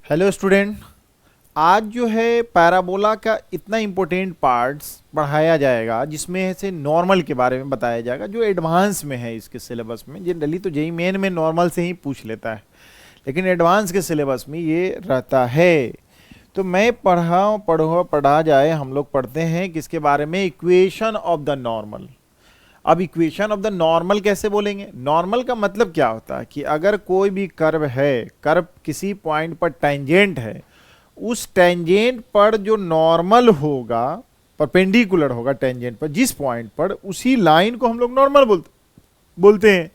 Hello student. आज जो है पैराबोला का इतना इम्पोर्टेंट पार्ट्स पढ़ाया जाएगा जिसमें से नॉर्मल के बारे में बताया जाएगा जो एडवांस में है इसके सिलेबस में। जनरली तो जेईई मेन में नॉर्मल से ही पूछ लेता है, लेकिन एडवांस के सिलेबस में ये रहता है। तो मैं पढ़ा जाए, हम लोग पढ़ते हैं किसके बारे में, इक्वेशन ऑफ द नॉर्मल। अब इक्वेशन ऑफ द नॉर्मल कैसे बोलेंगे? नॉर्मल का मतलब क्या होता है कि अगर कोई भी कर्व है, कर्व किसी पॉइंट पर टेंजेंट है, उस टेंजेंट पर जो नॉर्मल होगा, परपेंडिकुलर होगा टेंजेंट पर जिस पॉइंट पर, उसी लाइन को हम लोग नॉर्मल बोलते हैं।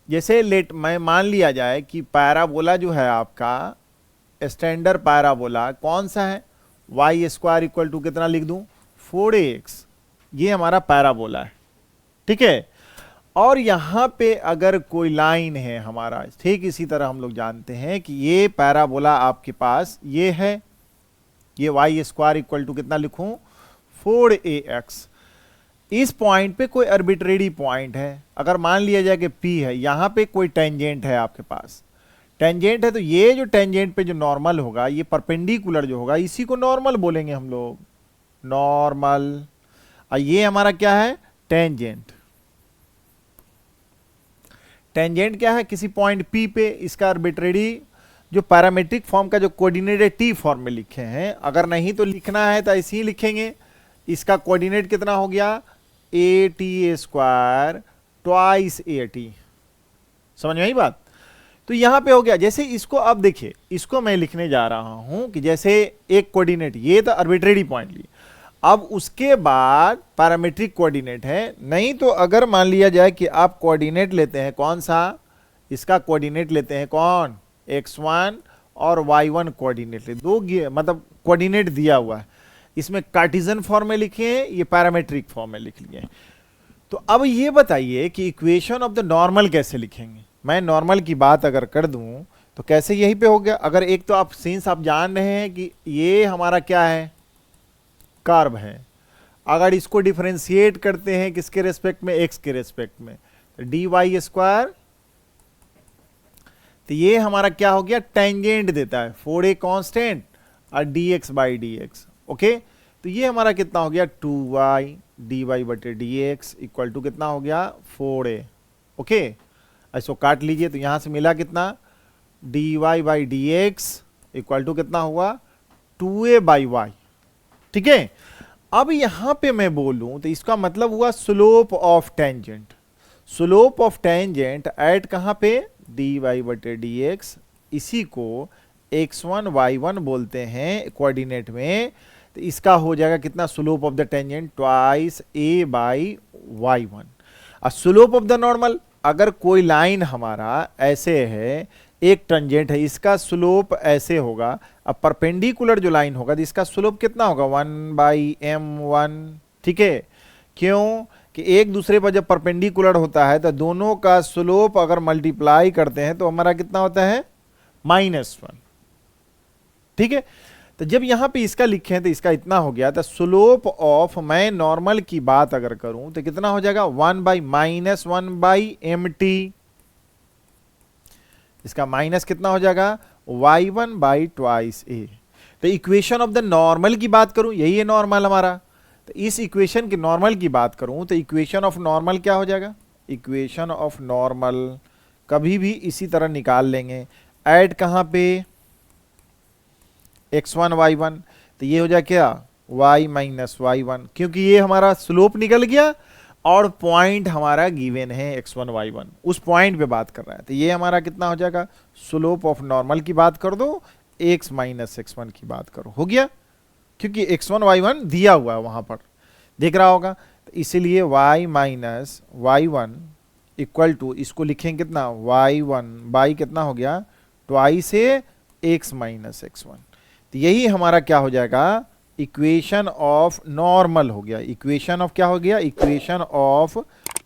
जैसे मैं मान लिया जाए कि पैराबोला जो है आपका स्टैंडर्ड पैराबोला कौन सा है, वाई स्क्वायर इक्वल टू कितना लिख दूं, 4ax। ये हमारा पैराबोला है, ठीक है। और यहां पे अगर कोई लाइन है हमारा, ठीक इसी तरह हम लोग जानते हैं कि ये पैराबोला आपके पास ये है, ये वाई स्क्वायर इक्वल टू कितना लिखूं, 4ax। इस पॉइंट पे कोई आर्बिट्रेरी पॉइंट है, अगर मान लिया जाए कि P है, यहां पे कोई टेंजेंट है आपके पास, टेंजेंट है, तो ये जो टेंजेंट पे जो नॉर्मल होगा, ये परपेंडिकुलर जो होगा, इसी को नॉर्मल बोलेंगे हम लोग, नॉर्मल। और ये हमारा क्या है, टेंजेंट। टेंजेंट क्या है, किसी पॉइंट P पे इसका आर्बिट्रेरी जो पैरामेट्रिक फॉर्म का जो कोऑर्डिनेट है T फॉर्म में लिखे हैं, अगर नहीं तो लिखना है तो ऐसे ही लिखेंगे। इसका कोऑर्डिनेट कितना हो गया, AT स्क्वायर ट्वाइस AT। समझ में आई बात? तो यहां पे हो गया। जैसे इसको अब देखिए, इसको मैं लिखने जा रहा हूं कि जैसे एक कोऑर्डिनेट, ये तो आर्बिट्रेरी पॉइंट लिए, अब उसके बाद पैरामेट्रिक कोऑर्डिनेट है। नहीं तो अगर मान लिया जाए कि आप कोऑर्डिनेट लेते हैं, कौन सा, इसका कोऑर्डिनेट लेते हैं कौन, x1 और y1 कोऑर्डिनेट ले दो, मतलब कोऑर्डिनेट दिया हुआ है, इसमें कार्टेशियन फॉर्म में लिखे हैं, ये पैरामेट्रिक फॉर्म में लिख लिए। तो अब ये बताइए कि इक्वेशन ऑफ द नॉर्मल कैसे लिखेंगे। मैं नॉर्मल की बात अगर कर दूं तो कैसे, यहीं पे हो गया। अगर एक तो आप सिंस आप जान रहे हैं कि ये हमारा क्या है, कर्व है, अगर इसको डिफरेंशिएट करते हैं किसके रेस्पेक्ट में, x के रेस्पेक्ट में, तो dy स्क्वायर, तो ये हमारा क्या हो गया, टेंजेंट देता है 4a कांस्टेंट और dx बाई dx। ओके, तो ये हमारा कितना हो गया, 2y dy बटे dx इक्वल टू कितना हो गया, 4a। ओके, ऐसो काट लीजिए, तो यहां से मिला कितना, dy by dx equal to कितना हुआ, 2a बाई y। ठीक है। अब यहां पे मैं बोलूं तो इसका मतलब हुआ slope of tangent. Slope of tangent at कहां पे, dy बटे dx, इसी को x1 y1 बोलते हैं कोऑर्डिनेट में। तो इसका हो जाएगा कितना, slope of the tangent twice a by y1। और स्लोप ऑफ द नॉर्मल, अगर कोई लाइन हमारा ऐसे है, एक टेंजेंट है, इसका स्लोप ऐसे होगा, अब परपेंडिकुलर जो लाइन होगा तो इसका स्लोप कितना होगा, 1/m1। ठीक है, क्यों कि एक दूसरे पर जब परपेंडिकुलर होता है तो दोनों का स्लोप अगर मल्टीप्लाई करते हैं तो हमारा कितना होता है, -1। ठीक है, तो जब यहां पे इसका लिखे हैं तो इसका इतना हो गया, तो स्लोप ऑफ, मैं नॉर्मल की बात अगर करूं तो कितना हो जाएगा, 1/-1/mt। इसका माइनस कितना हो जाएगा, y1 बाई ट्वाइस a। तो इक्वेशन ऑफ द नॉर्मल की बात करूं, यही है नॉर्मल हमारा, तो इस इक्वेशन के नॉर्मल की बात करूं तो इक्वेशन ऑफ नॉर्मल क्या हो जाएगा, इक्वेशन ऑफ नॉर्मल कभी भी इसी तरह निकाल लेंगे, ऐड कहां पे, x1 y1, तो ये हो जाए क्या, y माइनस y1, क्योंकि ये हमारा स्लोप निकल गया और पॉइंट हमारा गिवन है x1 y1, उस पॉइंट पे बात कर रहा है। तो ये हमारा कितना हो जाएगा, स्लोप ऑफ नॉर्मल की बात कर दो, x माइनस x1 की बात करो, हो गया, क्योंकि x1 y1 दिया हुआ है वहां पर, देख रहा होगा। तो इसीलिए y minus y1 equal to, इसको लिखेंगे कितना, y1 बाई कितना हो गया, ट्वाइस x माइनस x1। तो यही हमारा क्या हो जाएगा, इक्वेशन ऑफ नॉर्मल हो गया। इक्वेशन ऑफ क्या हो गया, इक्वेशन ऑफ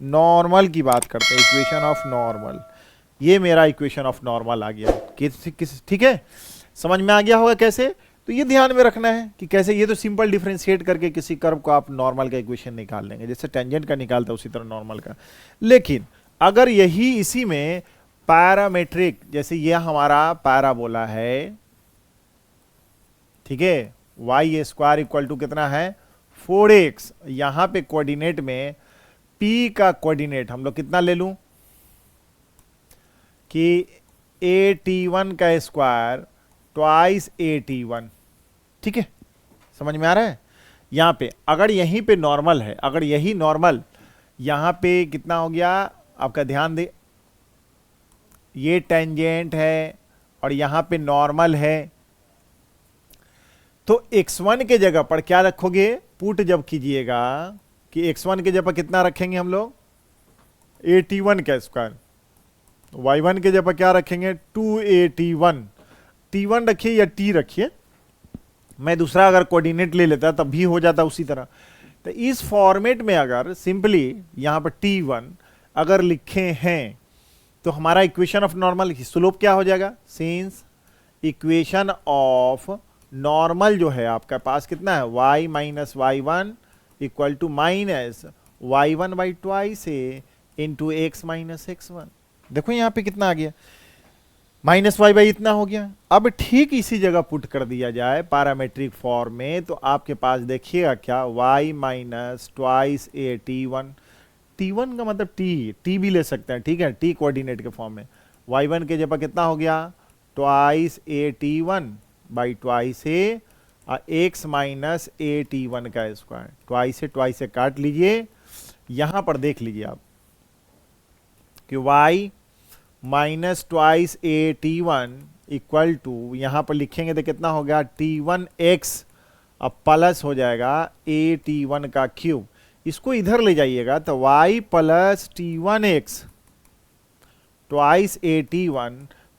नॉर्मल की बात करते हैं, इक्वेशन ऑफ नॉर्मल। ये मेरा इक्वेशन ऑफ नॉर्मल आ गया, ठीक है, समझ में आ गया होगा कैसे। तो ये ध्यान में रखना है कि कैसे, ये तो सिंपल डिफरेंशिएट करके किसी कर्व को आप नॉर्मल का इक्वेशन निकाल लेंगे, जैसे टेंजेंट का निकालता है उसी तरह नॉर्मल का। लेकिन अगर यही इसी में पैरामेट्रिक, जैसे ये हमारा पैराबोला है, ठीक है, वाई स्क्वायर इक्वल टू कितना है 4x। यहां पे कोऑर्डिनेट में p का कोऑर्डिनेट हम लोग कितना ले लूं कि at1 का स्क्वायर ट्वाइस at1, ठीक है, समझ में आ रहा है। यहां पे अगर यहीं पे नॉर्मल है, अगर यही नॉर्मल यहां पे कितना हो गया आपका, ध्यान दे, ये टेंजेंट है और यहां पे नॉर्मल है, तो x1 के जगह पर क्या रखोगे, पुट जब कीजिएगा कि x1 के जगह पर कितना रखेंगे हम लोग at1 का स्क्वायर, y1 के जगह पर क्या रखेंगे 2at1, t1 रखिए या t रखिए, मैं दूसरा अगर कोऑर्डिनेट ले लेता तब भी हो जाता उसी तरह। तो इस फॉर्मेट में अगर सिंपली यहां पर t1 अगर लिखे हैं तो हमारा इक्वेशन ऑफ नॉर्मल स्लोप क्या हो जाएगा, सिंस इक्वेशन ऑफ नॉर्मल जो है आपका पास कितना है y minus y1 equal to minus y1 by twice a into x minus x1। देखो यहां पे कितना आ गया, माइनस वाई बाई इतना हो गया। अब ठीक इसी जगह पुट कर दिया जाए पैरामेट्रिक फॉर्म में, तो आपके पास देखिएगा क्या y minus twice a t1, t1 का मतलब t भी ले सकते हैं, ठीक है, t कोऑर्डिनेट के फॉर्म में, y1 के जगह कितना हो गया twice a t1 by twice A x minus a t1 का स्क्वायर, ट्वाइस से काट लीजिए। यहां पर देख लीजिए आप कि y minus twice a t1 equal to, यहां पर लिखेंगे तो कितना हो गया t1x, अब प्लस हो जाएगा ए t1 का क्यूब, इसको इधर ले जाइएगा तो y plus t1x twice a t1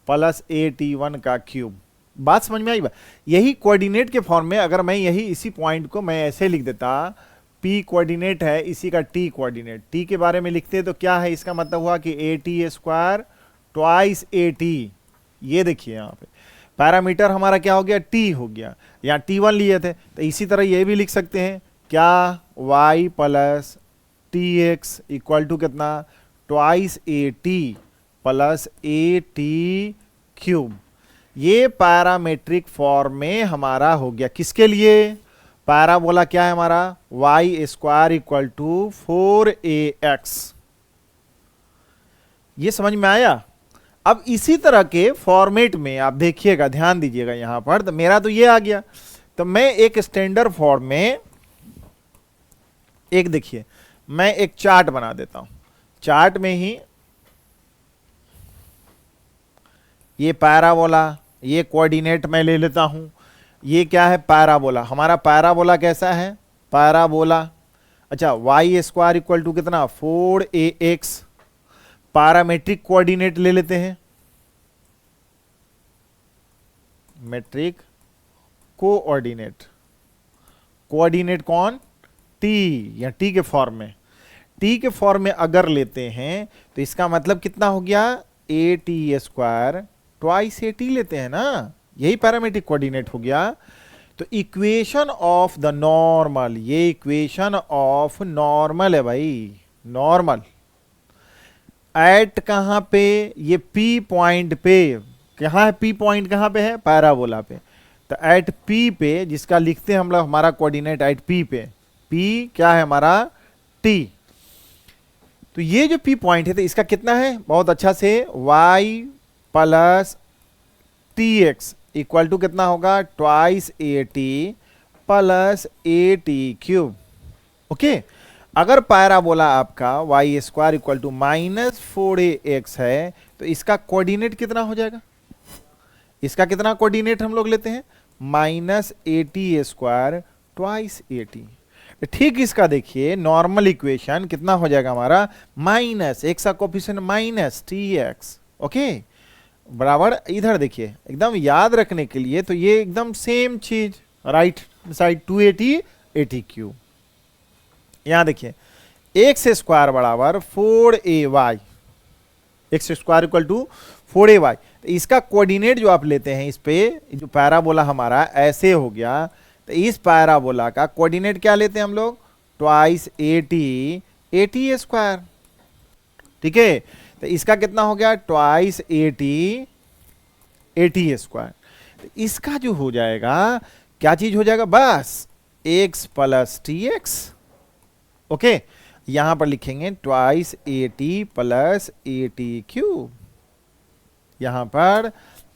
plus A t1 का क्यूब। बात समझ में आई बा? यही कोऑर्डिनेट के फॉर्म में अगर मैं यही इसी पॉइंट को मैं ऐसे लिख देता, p कोऑर्डिनेट है, इसी का t कोऑर्डिनेट, t के बारे में लिखते तो क्या है, इसका मतलब हुआ कि ए t square twice a T. ये देखिए यहाँ पे पैरामीटर हमारा क्या हो गया t हो गया, यहाँ t1 लिए थे, तो इसी तरह ये भी लिख सकते हैं क्या y plus t x equal to कितना twice a t plus a t cube. ये पैरामेट्रिक फॉर्म में हमारा हो गया, किसके लिए, पैराबोला क्या है हमारा y square equal to 4ax। ये समझ में आया। अब इसी तरह के फॉर्मेट में आप देखिएगा, ध्यान दीजिएगा यहां पर, तो मेरा तो ये आ गया, तो मैं एक स्टैंडर्ड फॉर्म में एक देखिए मैं एक चार्ट बना देता हूं, चार्ट में ही ये पैराबोला, ये कोऑर्डिनेट मैं ले लेता हूं, ये क्या है पैराबोला, हमारा पैराबोला कैसा है पैराबोला, अच्छा y स्क्वायर इक्वल टू कितना 4ax, पैरामेट्रिक कोऑर्डिनेट ले लेते हैं, मेट्रिक कोऑर्डिनेट, कोऑर्डिनेट कौन t या t के फॉर्म में, t के फॉर्म में अगर लेते हैं तो इसका मतलब कितना हो गया ए t square twice a T लेते हैं ना, यही पैरामेट्रिक कोऑर्डिनेट हो गया। तो इक्वेशन ऑफ द नॉर्मल, ये इक्वेशन ऑफ नॉर्मल है भाई, नॉर्मल एट कहां पे, ये P पॉइंट पे, कहां है P पॉइंट, कहां पे है पैराबोला पे, तो एट P पे, जिसका लिखते हैं हम लोग हमारा कोऑर्डिनेट एट P पे, P क्या है हमारा T, तो ये जो P पॉइंट है तो इसका कितना है, बहुत अच्छा से y plus t x equal to कितना होगा twice a t plus a t cube. Okay, अगर पैराबोला आपका y square equal to minus 4ax है तो इसका कोऑर्डिनेट कितना हो जाएगा, इसका कितना कोऑर्डिनेट हम लोग लेते हैं minus A t square twice a T. ठीक इसका देखिए नॉर्मल इक्वेशन कितना हो जाएगा हमारा माइनस एक्स का coefficient minus t x, okay, बराबर इधर देखिए एकदम याद रखने के लिए, तो ये एकदम सेम चीज राइट साइड 280 80 क्यूब। यहां देखिए एक्स स्क्वायर बराबर 4ay, x square equal to 4ay, तो इसका कोऑर्डिनेट जो आप लेते हैं इस पे, जो पैराबोला हमारा ऐसे हो गया, तो इस पैराबोला का कोऑर्डिनेट क्या लेते हैं हम लोग ट्वाइस ए टी स्क्वायर, ठीक है। तो इसका कितना हो गया, ट्वाइस एटी स्क्वायर। तो इसका जो हो जाएगा, क्या चीज हो जाएगा, बस x plus t x. Okay, यहां पर लिखेंगे twice a t plus a t cube, यहां पर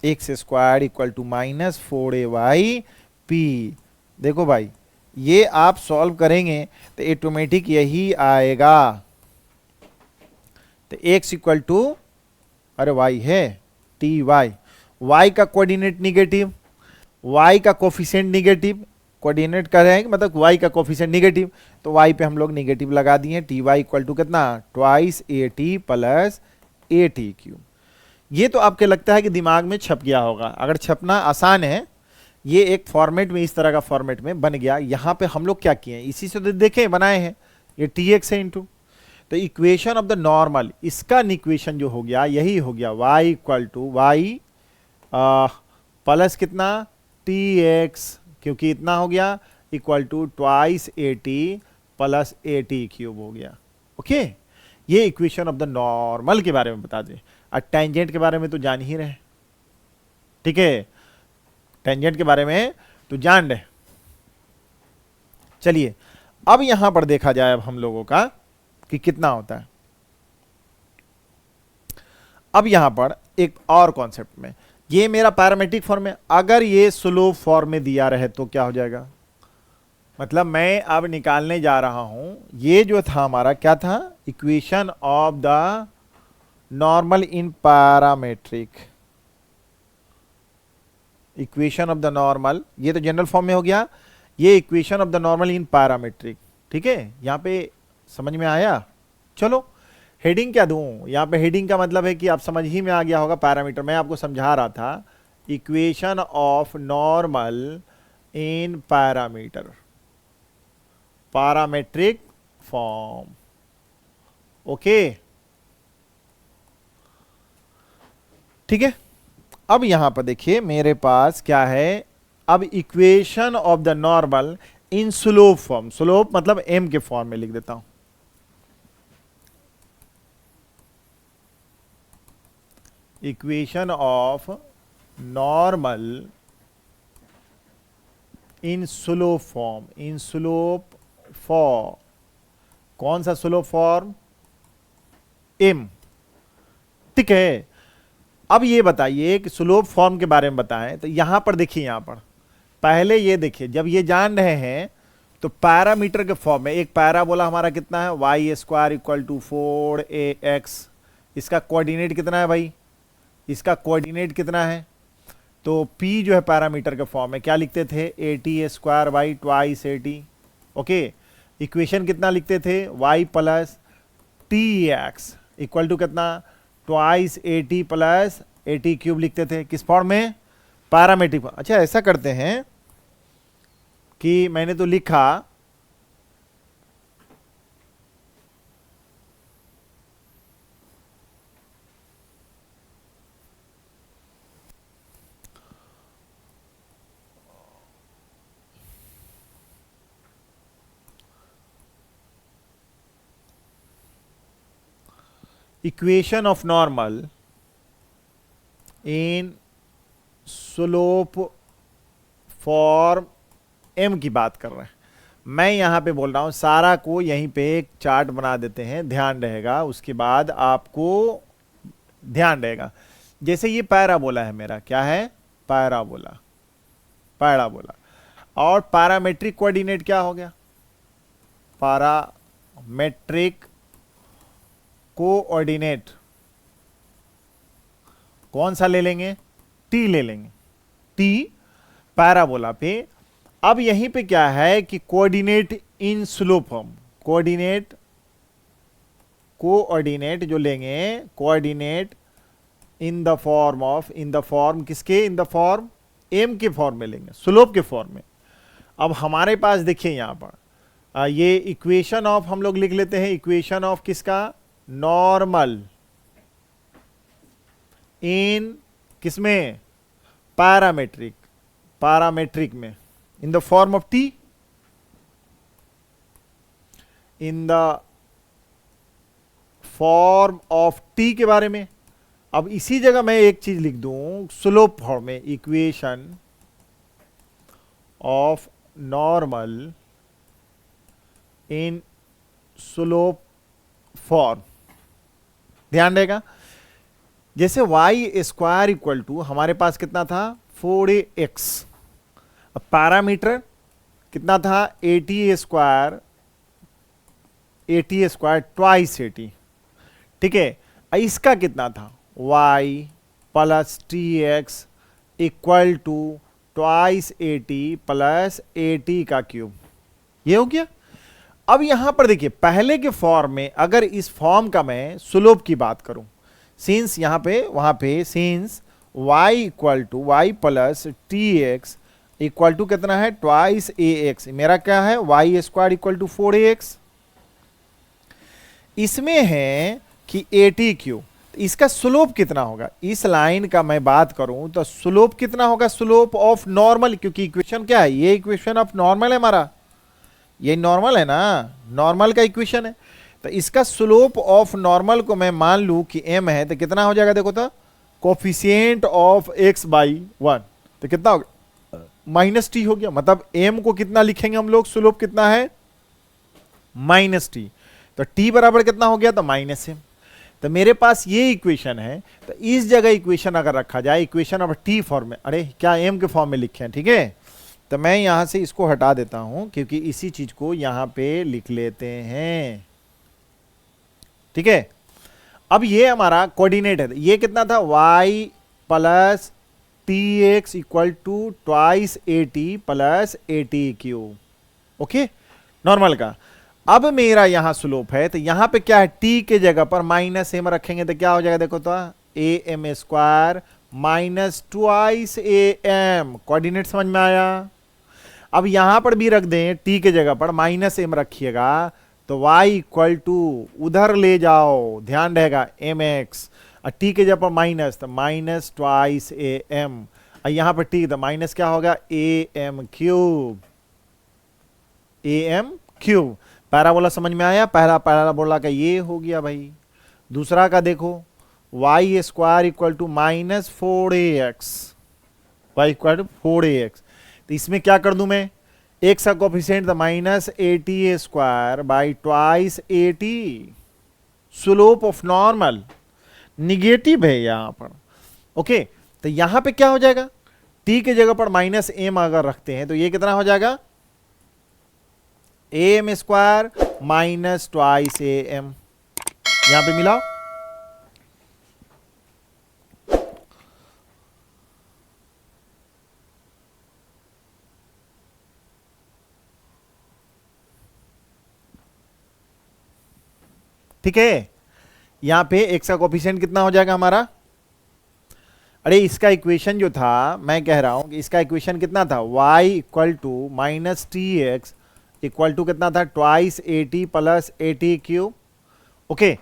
x square equal to minus 4ay p. देखो भाई, ये आप सॉल्व करेंगे तो ऑटोमेटिक यही आएगा। तो x इक्वल टू, अरे y है टी वाई, y का कोऑर्डिनेट निगेटिव, y का कोफिशिएंट निगेटिव, कोऑर्डिनेट कर रहे हैं मतलब y का कोफिशिएंट निगेटिव, तो y पे हम लोग निगेटिव लगा दिए। टी वाई इक्वल टू कितना, twice a t plus a t cube. ये तो आपके लगता है कि दिमाग में छप गया होगा, अगर छपना आसान है, ये एक फॉर्मेट में, इस तरह का फॉर्मेट में बन गया। यहां पे हम लोग क्या किए, इसी से तो देखें बनाए हैं, ये टी एक्स है इंटू, तो इक्वेशन ऑफ द नॉर्मल, इसका इक्वेशन जो हो गया यही हो गया, y equal to y plus कितना टी एक्स, क्योंकि इतना हो गया, equal to twice a t plus a t cube हो गया। ओके, ये इक्वेशन ऑफ द नॉर्मल के बारे में बता दें। और टेंजेंट के बारे में तो जान ही रहे, ठीक है, टेंजेंट के बारे में तो जान रहे। चलिए अब यहां पर देखा जाए अब हम लोगों का कि कितना होता है। अब यहां पर एक और कॉन्सेप्ट में, ये मेरा पैरामेट्रिक फॉर्म है, अगर ये स्लोप फॉर्म में दिया रहे तो क्या हो जाएगा, मतलब मैं अब निकालने जा रहा हूं, ये जो था हमारा क्या था, equation of the normal in parametric, equation of the normal, ये तो जनरल फॉर्म में हो गया, ये equation of the normal in parametric. ठीक है, यहां पे समझ में आया। चलो हेडिंग क्या दूं, यहां पे हेडिंग का मतलब है कि आप समझ ही में आ गया होगा, पैरामीटर मैं आपको समझा रहा था, equation of normal in parameter, parametric form. Okay, ठीक है, अब यहां पर देखिए मेरे पास क्या है, अब equation of the normal in slope form, slope मतलब m के फॉर्म में लिख देता हूं, equation of normal in slope form, in slope form, कौन सा स्लोप फॉर्म, m। ठीक है, अब ये बताइए कि स्लोप फॉर्म के बारे में बताएं, तो यहां पर देखिए, यहां पर पहले ये देखिए, जब ये जान रहे हैं तो पैरामीटर के फॉर्म में एक पैराबोला हमारा कितना है, Y square equal to 4ax, इसका कोऑर्डिनेट कितना है भाई, इसका कोऑर्डिनेट कितना है, तो p जो है पैरामीटर के फॉर्म में क्या लिखते थे, a t square by twice a t. Okay, equation कितना लिखते थे, y plus t x equal to कितना, twice a t plus a t cube लिखते थे, किस फॉर्म में, पैरामेट्रिक। अच्छा ऐसा करते हैं कि मैंने तो लिखा, equation of normal in slope form m की बात कर रहे हैं, मैं यहां पे बोल रहा हूं, सारा को यहीं पे एक चार्ट बना देते हैं, ध्यान रहेगा, उसके बाद आपको ध्यान रहेगा। जैसे ये पैराबोला है मेरा, क्या है, पैराबोला, पैराबोला, और पैरामेट्रिक कोऑर्डिनेट क्या हो गया, पैरामेट्रिक कोऑर्डिनेट कौन सा ले लेंगे, टी ले लेंगे, टी पैराबोला पे। अब यहीं पे क्या है कि कोऑर्डिनेट इन स्लोप फॉर्म, कोऑर्डिनेट, कोऑर्डिनेट जो लेंगे, coordinate in the form of, in the form किसके, इन द फॉर्म m के फॉर्म में लेंगे, स्लोप के फॉर्म में। अब हमारे पास देखिए यहां पर ये इक्वेशन ऑफ हम लोग लिख लेते हैं, इक्वेशन ऑफ किसका, नॉर्मल इन किसमें, पैरामेट्रिक, पैरामेट्रिक में, in the form of t, in the form of T के बारे में। अब इसी जगह मैं एक चीज लिख दूं स्लोप फॉर्म में, equation of normal in slope form. ध्यान देगा, जैसे वाई स्क्वायर इक्वल टू हमारे पास कितना था 4ax, अब पैरामीटर कितना था 80 स्क्वायर ट्वाइस 80, ठीक है। इसका कितना था y plus t x equal to twice 80 plus 80 का क्यूब, ये हो गया। अब यहां पर देखिए पहले के फॉर्म में अगर इस फॉर्म का मैं स्लोप की बात करूं, सिंस यहां पे वहां पे since y equal to y plus t x equal to कितना है ट्वाइस ए एक्स, मेरा क्या है Y square equal to 4ax, इसमें है कि 80 क्यूब, इसका स्लोप कितना होगा, इस लाइन का मैं बात करूं तो स्लोप कितना होगा, स्लोप ऑफ नॉर्मल, क्योंकि इक्वेशन क्या है, ये इक्वेशन ऑफ नॉर्मल है हमारा, ये नॉर्मल है ना, नॉर्मल का इक्वेशन है। तो इसका स्लोप ऑफ नॉर्मल को मैं मान लूं कि m है, तो कितना हो जाएगा देखो तो कोफिशिएंट ऑफ x बाई 1, तो कितना होगा माइनस टी हो गया। मतलब m को कितना लिखेंगे हम लोग, स्लोप कितना है माइनस टी, तो t बराबर कितना हो गया तो माइनस m। तो मेरे पास ये इक्वेशन है, तो इस जगह इक्वेशन अगर रखा जाए इक्वेशन ऑफ टी फॉर्म में, अरे क्या m के फॉर्म में लिखे हैं, ठीक है, तो मैं यहां से इसको हटा देता हूं क्योंकि इसी चीज को यहां पे लिख लेते हैं, ठीक है। अब ये हमारा कोऑर्डिनेट है, ये कितना था y plus t x equal to twice 80 plus 80 cube, okay normal का। अब मेरा यहां स्लोप है, तो यहां पे क्या है t के जगह पर माइनस m रखेंगे तो क्या हो जाएगा देखो तो a m square minus twice a m, coordinate समझ में आया। अब यहां पर भी रख दें t के जगह पर माइनस m रखिएगा, तो y इक्वल टू उधर ले जाओ, ध्यान रहेगा mx, और t के जगह पर माइनस, तो माइनस ट्वाइस ए एम, और यहां पर t, तो माइनस क्या होगा a m cube, a m cube. Parabola समझ में आया, पहला पैराबोला का ये हो गया भाई। दूसरा का देखो y square equal to minus 4ax, y equal to 4ax, तो इसमें क्या कर दूं मैं, एक्स का कोफिशिएंट तो minus 80 square by twice 80, slope of normal negative है यहां पर, ओके। तो यहां पे क्या हो जाएगा, t के जगह पर माइनस m अगर रखते हैं तो ये कितना हो जाएगा a m square minus twice a m, यहां पे मिलाओ, ठीक है। यहां पे x का कोफिशिएंट कितना हो जाएगा हमारा, अरे इसका इक्वेशन जो था मैं कह रहा हूं कि इसका इक्वेशन कितना था y equal to minus t x equal to कितना था ट्वाइस 80 प्लस 80 क्यूब, ओके।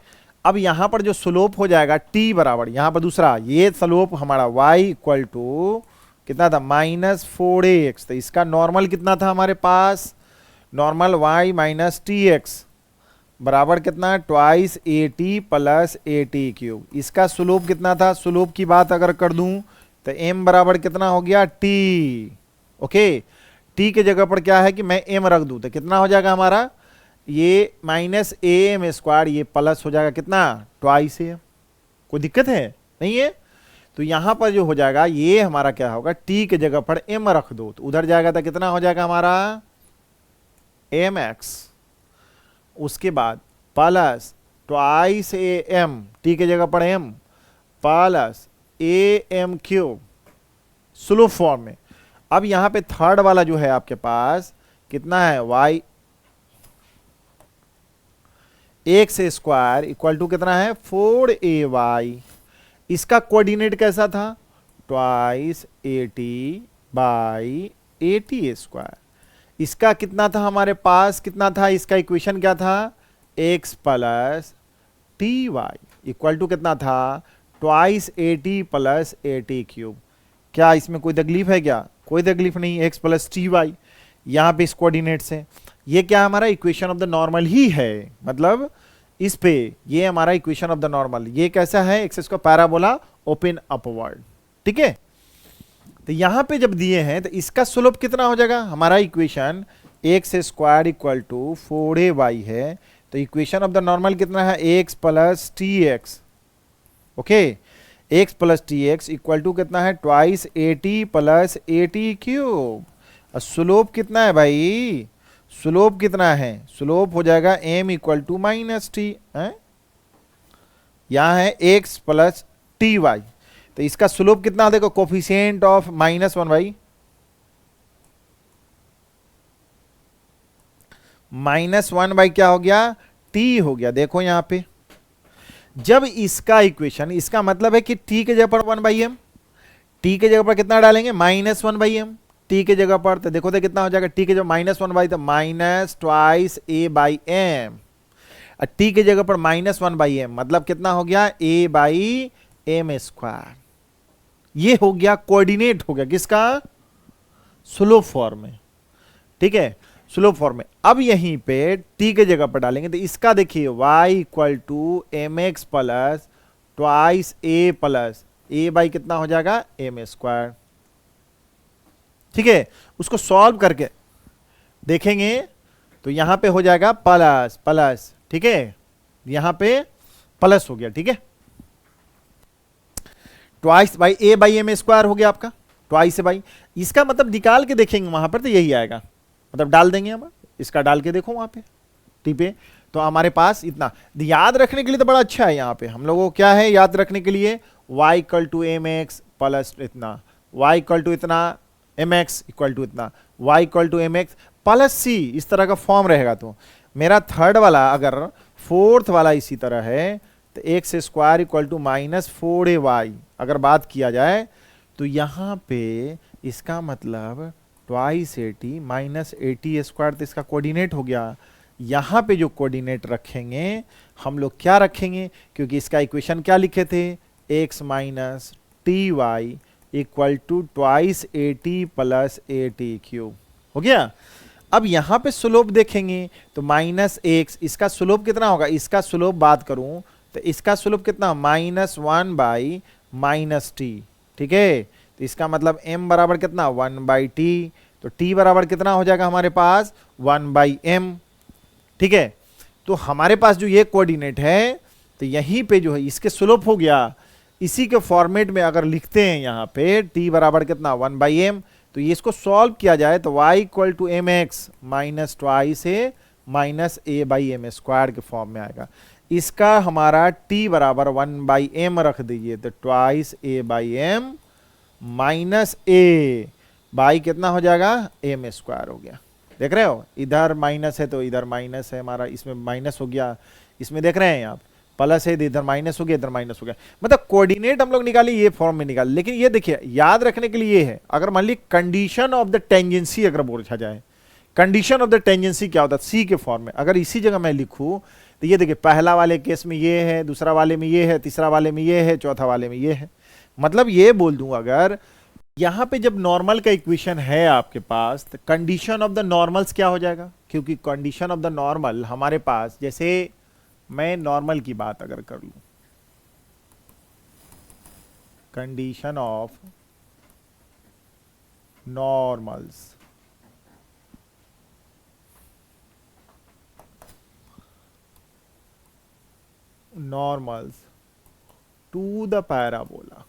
अब यहां पर जो स्लोप हो जाएगा t बराबर, यहां पर दूसरा ये स्लोप हमारा y इक्वल टू कितना था माइनस 4ax, तो इसका नॉर्मल कितना था हमारे पास, normal y minus t x बराबर कितना ट्वाइस 80 प्लस 80 क्यूब, इसका स्लोप कितना था, स्लोप की बात अगर कर दूं तो m बराबर कितना हो गया t, ओके। t के जगह पर क्या है कि मैं m रख दूं तो कितना हो जाएगा हमारा, ये माइनस ए एम स्क्वायर, ये प्लस हो जाएगा कितना ट्वाइस ए, कोई दिक्कत है नहीं है। तो यहां पर जो हो जाएगा ये हमारा क्या होगा, t के जगह पर m रख दो तो उधर जाएगा तो कितना हो जाएगा हमारा mx, उसके बाद plus twice a m, t के जगह पर m plus a m cube slope form में। अब यहां पे थर्ड वाला जो है आपके पास कितना है y x square equal to कितना है 4ay, इसका कोऑर्डिनेट कैसा था ट्वाइस 80 बाई 80 स्क्वायर, इसका कितना था हमारे पास, कितना था इसका इक्वेशन क्या था x plus t y equal to कितना था ट्वाइस 80 प्लस 80 क्यूब। क्या इसमें कोई तकलीफ है क्या, कोई तकलीफ नहीं, x प्लस टी वाई यहाँ पे इस कोऑर्डिनेट से, ये क्या हमारा इक्वेशन ऑफ द नॉर्मल ही है, मतलब इस पे ये हमारा इक्वेशन ऑफ द नॉर्मल, ये कैसा है, एक्स का पैराबोला ओपन अपवर्ड, ठीक है। तो यहां पे जब दिए हैं तो इसका स्लोप कितना हो जाएगा, हमारा equation x square equal to 4ay है, तो इक्वेशन ऑफ द नॉर्मल कितना है, x plus t x, okay, x plus t x equal to कितना है, twice a t plus a t cube. Slope कितना है भाई, स्लोप कितना है, स्लोप हो जाएगा m equal to minus t, यहां है एक्स प्लस टी वाई, तो इसका स्लोप कितना देखो, कोफिशिएंट ऑफ -1 भाई, -1 बाई क्या हो गया, टी हो गया। देखो यहां पे जब इसका इक्वेशन, इसका मतलब है कि टी के जगह पर 1/m, टी के जगह पर कितना डालेंगे, -1/m, टी के जगह पर, तो देखो तो कितना हो जाएगा, टी के जगह -1 बाई तो minus twice a by m, t के जगह पर -1/m मतलब कितना हो गया, a बाई एम स्क्वायर। ये हो गया कोऑर्डिनेट, हो गया किसका, स्लोप फॉर्म में, ठीक है, स्लोप फॉर्म में। अब यहीं पे t के जगह पर डालेंगे तो इसका देखिए y equal to m x plus twice a plus a by कितना हो जाएगा, एम स्क्वायर, ठीक है। उसको सॉल्व करके देखेंगे तो यहां पे हो जाएगा प्लस प्लस, ठीक है, यहां पे प्लस हो गया, ठीक है, twice by a by m square हो गया आपका, ट्वाइस बाई, इसका मतलब निकाल के देखेंगे वहां पर तो यही आएगा, मतलब डाल देंगे हम, इसका डाल के देखो वहां पे ठीक है, तो हमारे पास इतना याद रखने के लिए तो बड़ा अच्छा है। यहाँ पे हम लोगों को क्या है याद रखने के लिए, y equal to m x plus इतना, y इक्वल टू इतना, एम एक्स इक्वल टू इतना, y equal to m x plus c, इस तरह का फॉर्म रहेगा। तो मेरा थर्ड वाला अगर फोर्थ वाला इसी तरह है तो x square equal to -4ay अगर बात किया जाए तो यहाँ पे इसका मतलब twice a T minus A t square, तो इसका कोऑर्डिनेट हो गया। यहाँ पे जो कोऑर्डिनेट रखेंगे हम लोग क्या रखेंगे, क्योंकि इसका इक्वेशन क्या लिखे थे, x minus t y equal to twice a t plus a t cube, हो गया। अब यहाँ पे स्लोप देखेंगे तो -x, इसका स्लोप कितना होगा, इसका स्लोप बात करूं तो इसका स्लोप कितना, -1 बाई -t, ठीक है। तो इसका मतलब m बराबर कितना, 1/t, तो t बराबर कितना हो जाएगा हमारे पास 1/m, ठीक है। तो हमारे पास जो ये कोऑर्डिनेट है तो यहीं पे जो है इसके स्लोप हो गया, इसी के फॉर्मेट में अगर लिखते हैं यहाँ पे t बराबर कितना 1/m, तो ये इसको सॉल्व किया जाए तो y equal to m x minus twice a minus a by m square के फॉर्म में आएगा। इसका हमारा t बराबर 1/m रख दीजिए तो twice a by m minus a by कितना हो जाएगा, एम स्क्वायर हो गया। देख रहे हो इधर माइनस है तो इधर माइनस है हमारा, इसमें माइनस हो गया, इसमें देख रहे हैं आप प्लस है, इधर माइनस हो गया, इधर माइनस हो गया, मतलब कोऑर्डिनेट हम लोग निकाले ये फॉर्म में निकाले। लेकिन ये देखिए याद रखने के लिए ये है, अगर मान ली कंडीशन ऑफ द टेंजेंसी अगर बोला जाए, कंडीशन ऑफ द टेंजेंसी क्या होता है, सी के फॉर्म में अगर इसी जगह मैं लिखूं तो ये देखिए पहला वाले केस में ये है, दूसरा वाले में ये है, तीसरा वाले में ये है, चौथा वाले में ये है, मतलब ये बोल दूं अगर यहां पे जब नॉर्मल का इक्वेशन है आपके पास तो कंडीशन ऑफ द नॉर्मल्स क्या हो जाएगा, क्योंकि कंडीशन ऑफ द नॉर्मल हमारे पास, जैसे मैं नॉर्मल की बात अगर कर लूं, condition of normals, normals to the parabola,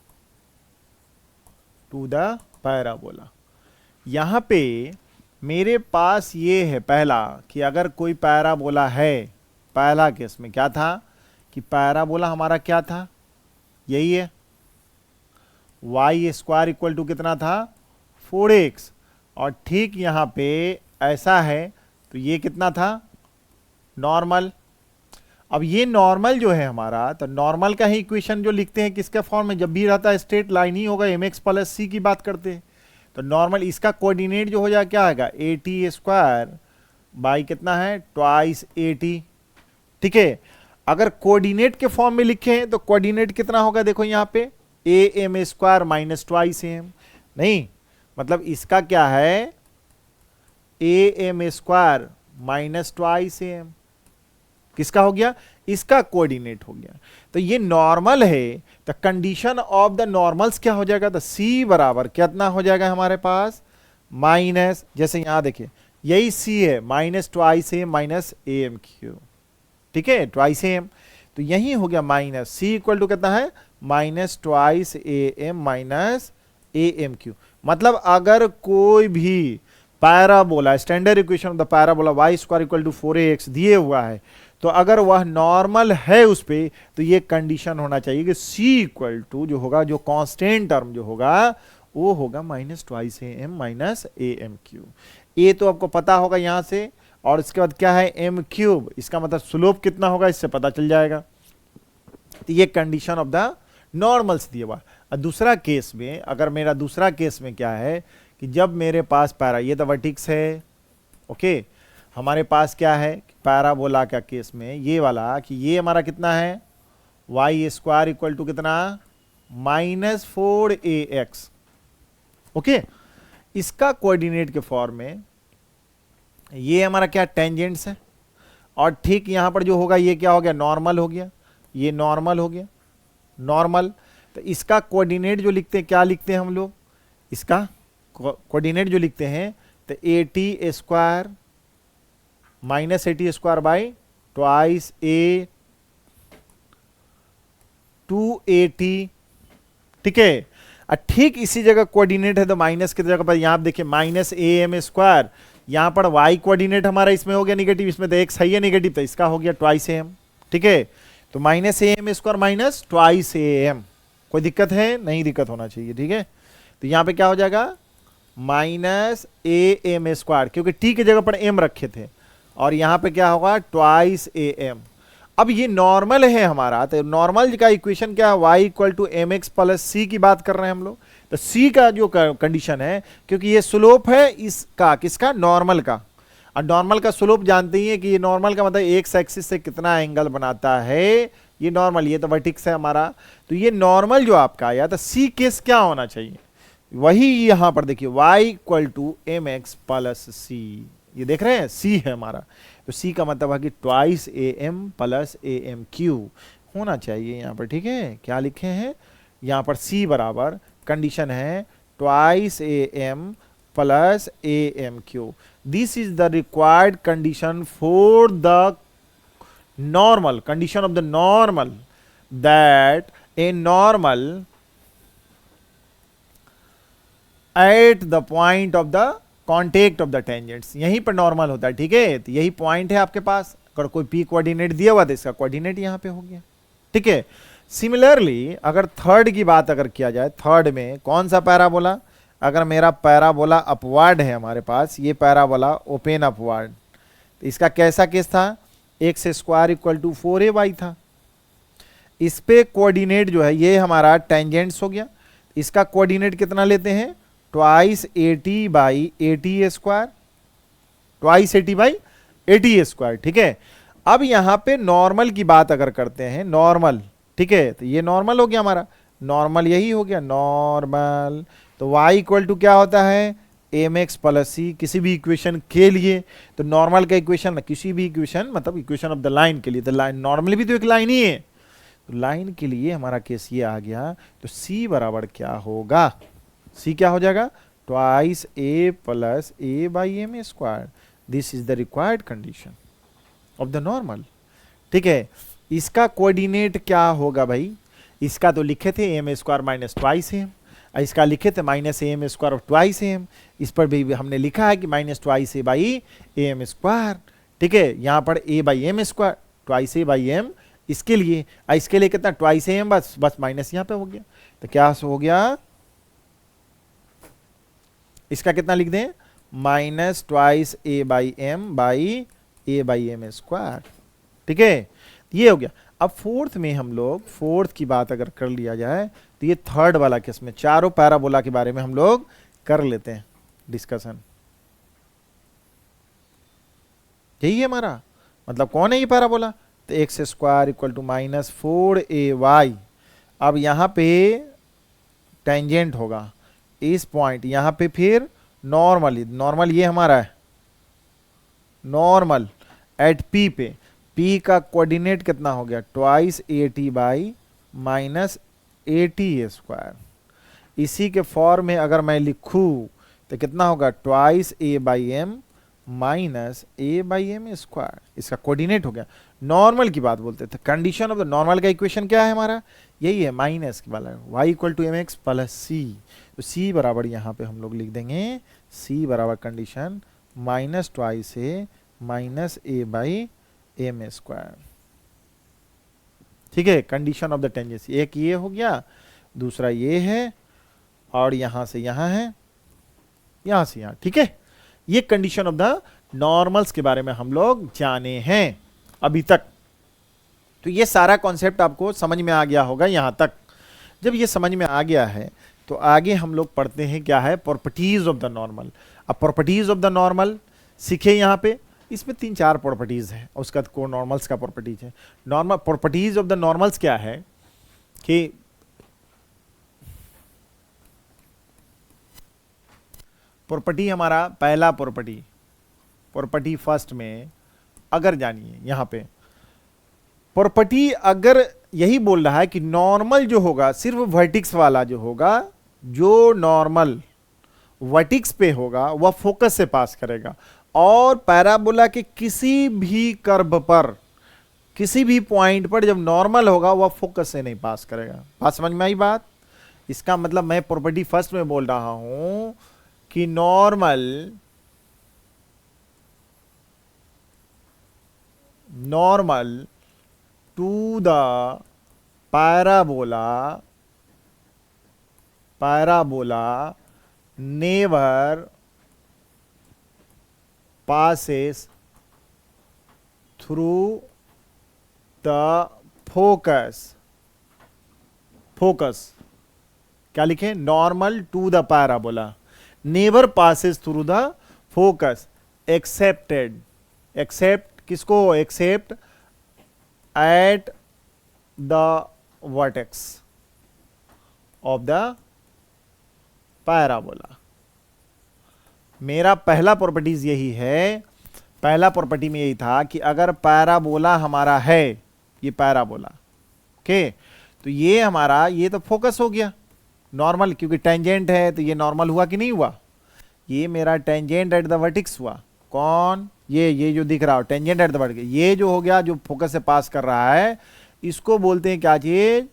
to the parabola, यहां पे मेरे पास ये है पहला कि अगर कोई पैराबोला है, पहला केस में क्या था कि पैराबोला हमारा क्या था, यही है वाई स्क्वायर इक्वल टू कितना था 4x, और ठीक यहां पे ऐसा है तो ये कितना था नॉर्मल। अब ये नॉर्मल जो है हमारा, तो नॉर्मल का ही इक्वेशन जो लिखते हैं किसके फॉर्म में, जब भी रहता है स्ट्रेट लाइन ही होगा, एम एक्स प्लस सी की बात करते हैं, तो नॉर्मल इसका कोऑर्डिनेट जो हो जाए क्या आएगा, ए टी स्क्वायर बाई कितना है ट्वाइस ए टी, ठीक है। अगर कोऑर्डिनेट के फॉर्म में लिखे हैं तो कोऑर्डिनेट कितना होगा, देखो यहाँ पे a m square minus twice m, नहीं मतलब इसका क्या है a m square minus twice m, किसका हो गया, इसका कोऑर्डिनेट हो गया। तो ये नॉर्मल है, तो कंडीशन ऑफ द नॉर्मल्स क्या हो जाएगा, तो सी बराबर कितना हो जाएगा हमारे पास माइनस, जैसे यहां देखिए यही सी है, minus twice m minus a m cube, ठीक है, ट्वाइस एम, तो यही हो गया माइनस सी इक्वल टू कितना है minus twice a m minus a m cube. मतलब अगर कोई भी parabola, standard equation of the parabola y square equal to 4ax दिए हुआ है, तो अगर वह नॉर्मल है उस पे, तो ये कंडीशन होना चाहिए कि c इक्वल टू जो होगा, जो कांस्टेंट टर्म जो होगा वो होगा minus twice a m minus a m cube. ए तो आपको पता होगा यहां से, और इसके बाद क्या है एम क्यूब, इसका मतलब स्लोप कितना होगा इससे पता चल जाएगा। तो ये कंडीशन ऑफ द नॉर्मल्स दिया हुआ। और दूसरा केस में, अगर मेरा दूसरा केस में क्या है कि जब मेरे पास पैरा, ये तो वर्टिक्स है, ओके, हमारे पास क्या है पैराबोला का केस में ये वाला कि ये हमारा कितना है वाई स्क्वायर इक्वल टू कितना माइनस 4ax, ओके, इसका कोऑर्डिनेट के फॉर्म में ये हमारा क्या टेंजेंट्स है, और ठीक यहां पर जो होगा ये क्या हो गया नॉर्मल हो गया, ये नॉर्मल हो गया, नॉर्मल। तो इसका कोऑर्डिनेट जो लिखते हैं क्या लिखते हैं हम लोग, इसका कोऑर्डिनेट जो लिखते हैं तो a t square minus A t square by twice A 2at, ठीक है। ठीक इसी जगह कोऑर्डिनेट है तो माइनस की जगह पर यहां आप देखिए माइनस ए एम स्क्वायर, यहां पर y कोऑर्डिनेट हमारा इसमें हो गया निगेटिव, इसमें तो एक सही है निगेटिव, तो इसका हो गया ट्वाइस एम, ठीक है। तो minus a m square minus twice a m, कोई दिक्कत है, नहीं दिक्कत होना चाहिए, ठीक है। तो यहां पे क्या हो जाएगा माइनस ए एम स्क्वायर, क्योंकि टी की जगह पर एम रखे थे, और यहां पे क्या होगा ट्वाइस ए एम। अब ये नॉर्मल है हमारा, तो नॉर्मल का इक्वेशन क्या है y equal to m x plus c की बात कर रहे हैं हम लोग। तो c का जो कंडीशन है, क्योंकि ये स्लोप है इसका, किसका नॉर्मल का, और नॉर्मल का स्लोप जानते ही है कि ये नॉर्मल का मतलब एक्स एक्सिस से कितना एंगल बनाता है, ये नॉर्मल, ये तो वर्टिक्स है हमारा। तो ये नॉर्मल जो आपका आया तो c केस क्या होना चाहिए, वही यहां पर देखिए y equal to m x plus c, ये देख रहे हैं c है हमारा, तो c का मतलब है कि twice a m plus a m cube होना चाहिए यहाँ पर, ठीक है। क्या लिखे हैं यहाँ पर c बराबर कंडीशन है twice a m plus a m cube, this is the required condition for the normal, condition of the normal, that a normal at the point of the contact of the tangents, यहीं पर normal होता है, ठीक है। तो यही point है आपके पास, अगर कोई पी कोऑर्डिनेट दिया हुआ तो इसका कोऑर्डिनेट यहां पे हो गया, ठीक है। सिमिलरली अगर थर्ड की बात अगर किया जाए, थर्ड में कौन सा पैराबोला, अगर मेरा पैराबोला अपवर्ड है हमारे पास, ये पैराबोला ओपन अपवर्ड, तो इसका कैसा केस था x square equal to 4ay था, इस पे कोऑर्डिनेट जो है ये हमारा टेंजेंट्स हो गया, इसका कोऑर्डिनेट कितना लेते हैं twice a T by A t square, twice a T by A t square, ठीक है। अब यहां पे नॉर्मल की बात अगर करते हैं, नॉर्मल, ठीक है, तो ये नॉर्मल हो गया हमारा, नॉर्मल यही हो गया नॉर्मल। तो y इक्वल टू क्या होता है एम एक्स प्लस सी, किसी भी इक्वेशन के लिए, तो नॉर्मल का इक्वेशन, किसी भी इक्वेशन मतलब इक्वेशन ऑफ द लाइन के लिए, तो लाइन नॉर्मली भी तो एक लाइन ही है, तो लाइन के लिए हमारा केस ये आ गया। तो c बराबर क्या होगा, c क्या हो जाएगा twice a plus a by m square, this is the required condition of the normal, ठीक है। इसका कोऑर्डिनेट क्या होगा भाई, इसका तो लिखे थे m square minus twice m, इसका लिखे थे minus m square of twice m, इस पर भी हमने लिखा है कि minus twice a by m square, ठीक है। यहाँ पर a by m square twice a by m, इसके लिए कितना ट्वाइस एम, बस माइनस यहाँ पे हो गया, तो क्या हो गया इसका कितना लिख दें minus twice a by m square, ठीक है, ये हो गया। अब फोर्थ में हम लोग, फोर्थ की बात अगर कर लिया जाए तो ये थर्ड वाला केस में चारों पैराबोला के बारे में हम लोग कर लेते हैं डिस्कशन, यही है हमारा मतलब कौन है ये पैराबोला, तो x square equal to minus 4ay। अब यहां पे टेंजेंट होगा इस पॉइंट, यहां पे फिर नॉर्मल, नॉर्मल ये हमारा है नॉर्मल एट पी पे, P का कोऑर्डिनेट कितना हो गया, twice a T by minus A t square. इसी के फॉर्म में अगर मैं लिखूं तो कितना होगा, twice a by m minus a by m square. इसका कोऑर्डिनेट हो गया। नॉर्मल की बात बोलते थे, कंडीशन ऑफ द नॉर्मल का इक्वेशन क्या है हमारा, यही है माइनस वाला, y equal to m x plus c. तो c बराबर यहाँ पे हम लोग लिख देंगे, c बराबर condition minus twice a minus a by m square. ठीक है, कंडीशन ऑफ द टेंजेंसी। एक ये हो गया, दूसरा ये है, और यहां से यहां है, यहां से यहां। ठीक है, ये कंडीशन ऑफ द नॉर्मल्स के बारे में हम लोग जाने हैं अभी तक। तो ये सारा कॉन्सेप्ट आपको समझ में आ गया होगा यहां तक। जब ये समझ में आ गया है तो आगे हम लोग पढ़ते हैं क्या है, प्रॉपर्टीज ऑफ द नॉर्मल। अब प्रॉपर्टीज ऑफ द नॉर्मल सीखे यहां पे, इसमें 3-4 प्रॉपर्टीज है, उसका को नॉर्मल्स का प्रॉपर्टीज है। Normal properties of the normals क्या है कि प्रॉपर्टी हमारा पहला प्रॉपर्टी फर्स्ट में अगर जानिए, यहां पे प्रॉपर्टी अगर यही बोल रहा है कि नॉर्मल जो होगा सिर्फ वर्टिक्स वाला जो होगा, जो नॉर्मल वर्टिक्स पे होगा वह फोकस से पास करेगा, और पैराबोला के किसी भी कर्व पर, किसी भी पॉइंट पर जब नॉर्मल होगा वह फोकस से नहीं पास करेगा। बात समझ में आई बात? इसका मतलब मैं प्रॉपर्टी फर्स्ट में बोल रहा हूं कि normal to the parabola never passes through the focus क्या लिखें, normal to the parabola never passes through the focus except किसको, except at the vertex of the parabola. मेरा पहला प्रॉपर्टीज यही है, पहला प्रॉपर्टी में यही था कि अगर पैराबोला हमारा है, ये पैराबोला, ओके, तो ये हमारा, ये तो फोकस हो गया नॉर्मल, क्योंकि टेंजेंट है तो ये नॉर्मल हुआ कि नहीं हुआ, ये मेरा टेंजेंट एट द वर्टेक्स हुआ। कौन, ये जो दिख रहा हो टेंजेंट एट द वर्टेक्स, ये जो हो गया, जो फोकस से पास कर रहा है, इसको बोलते हैं क्या चीज,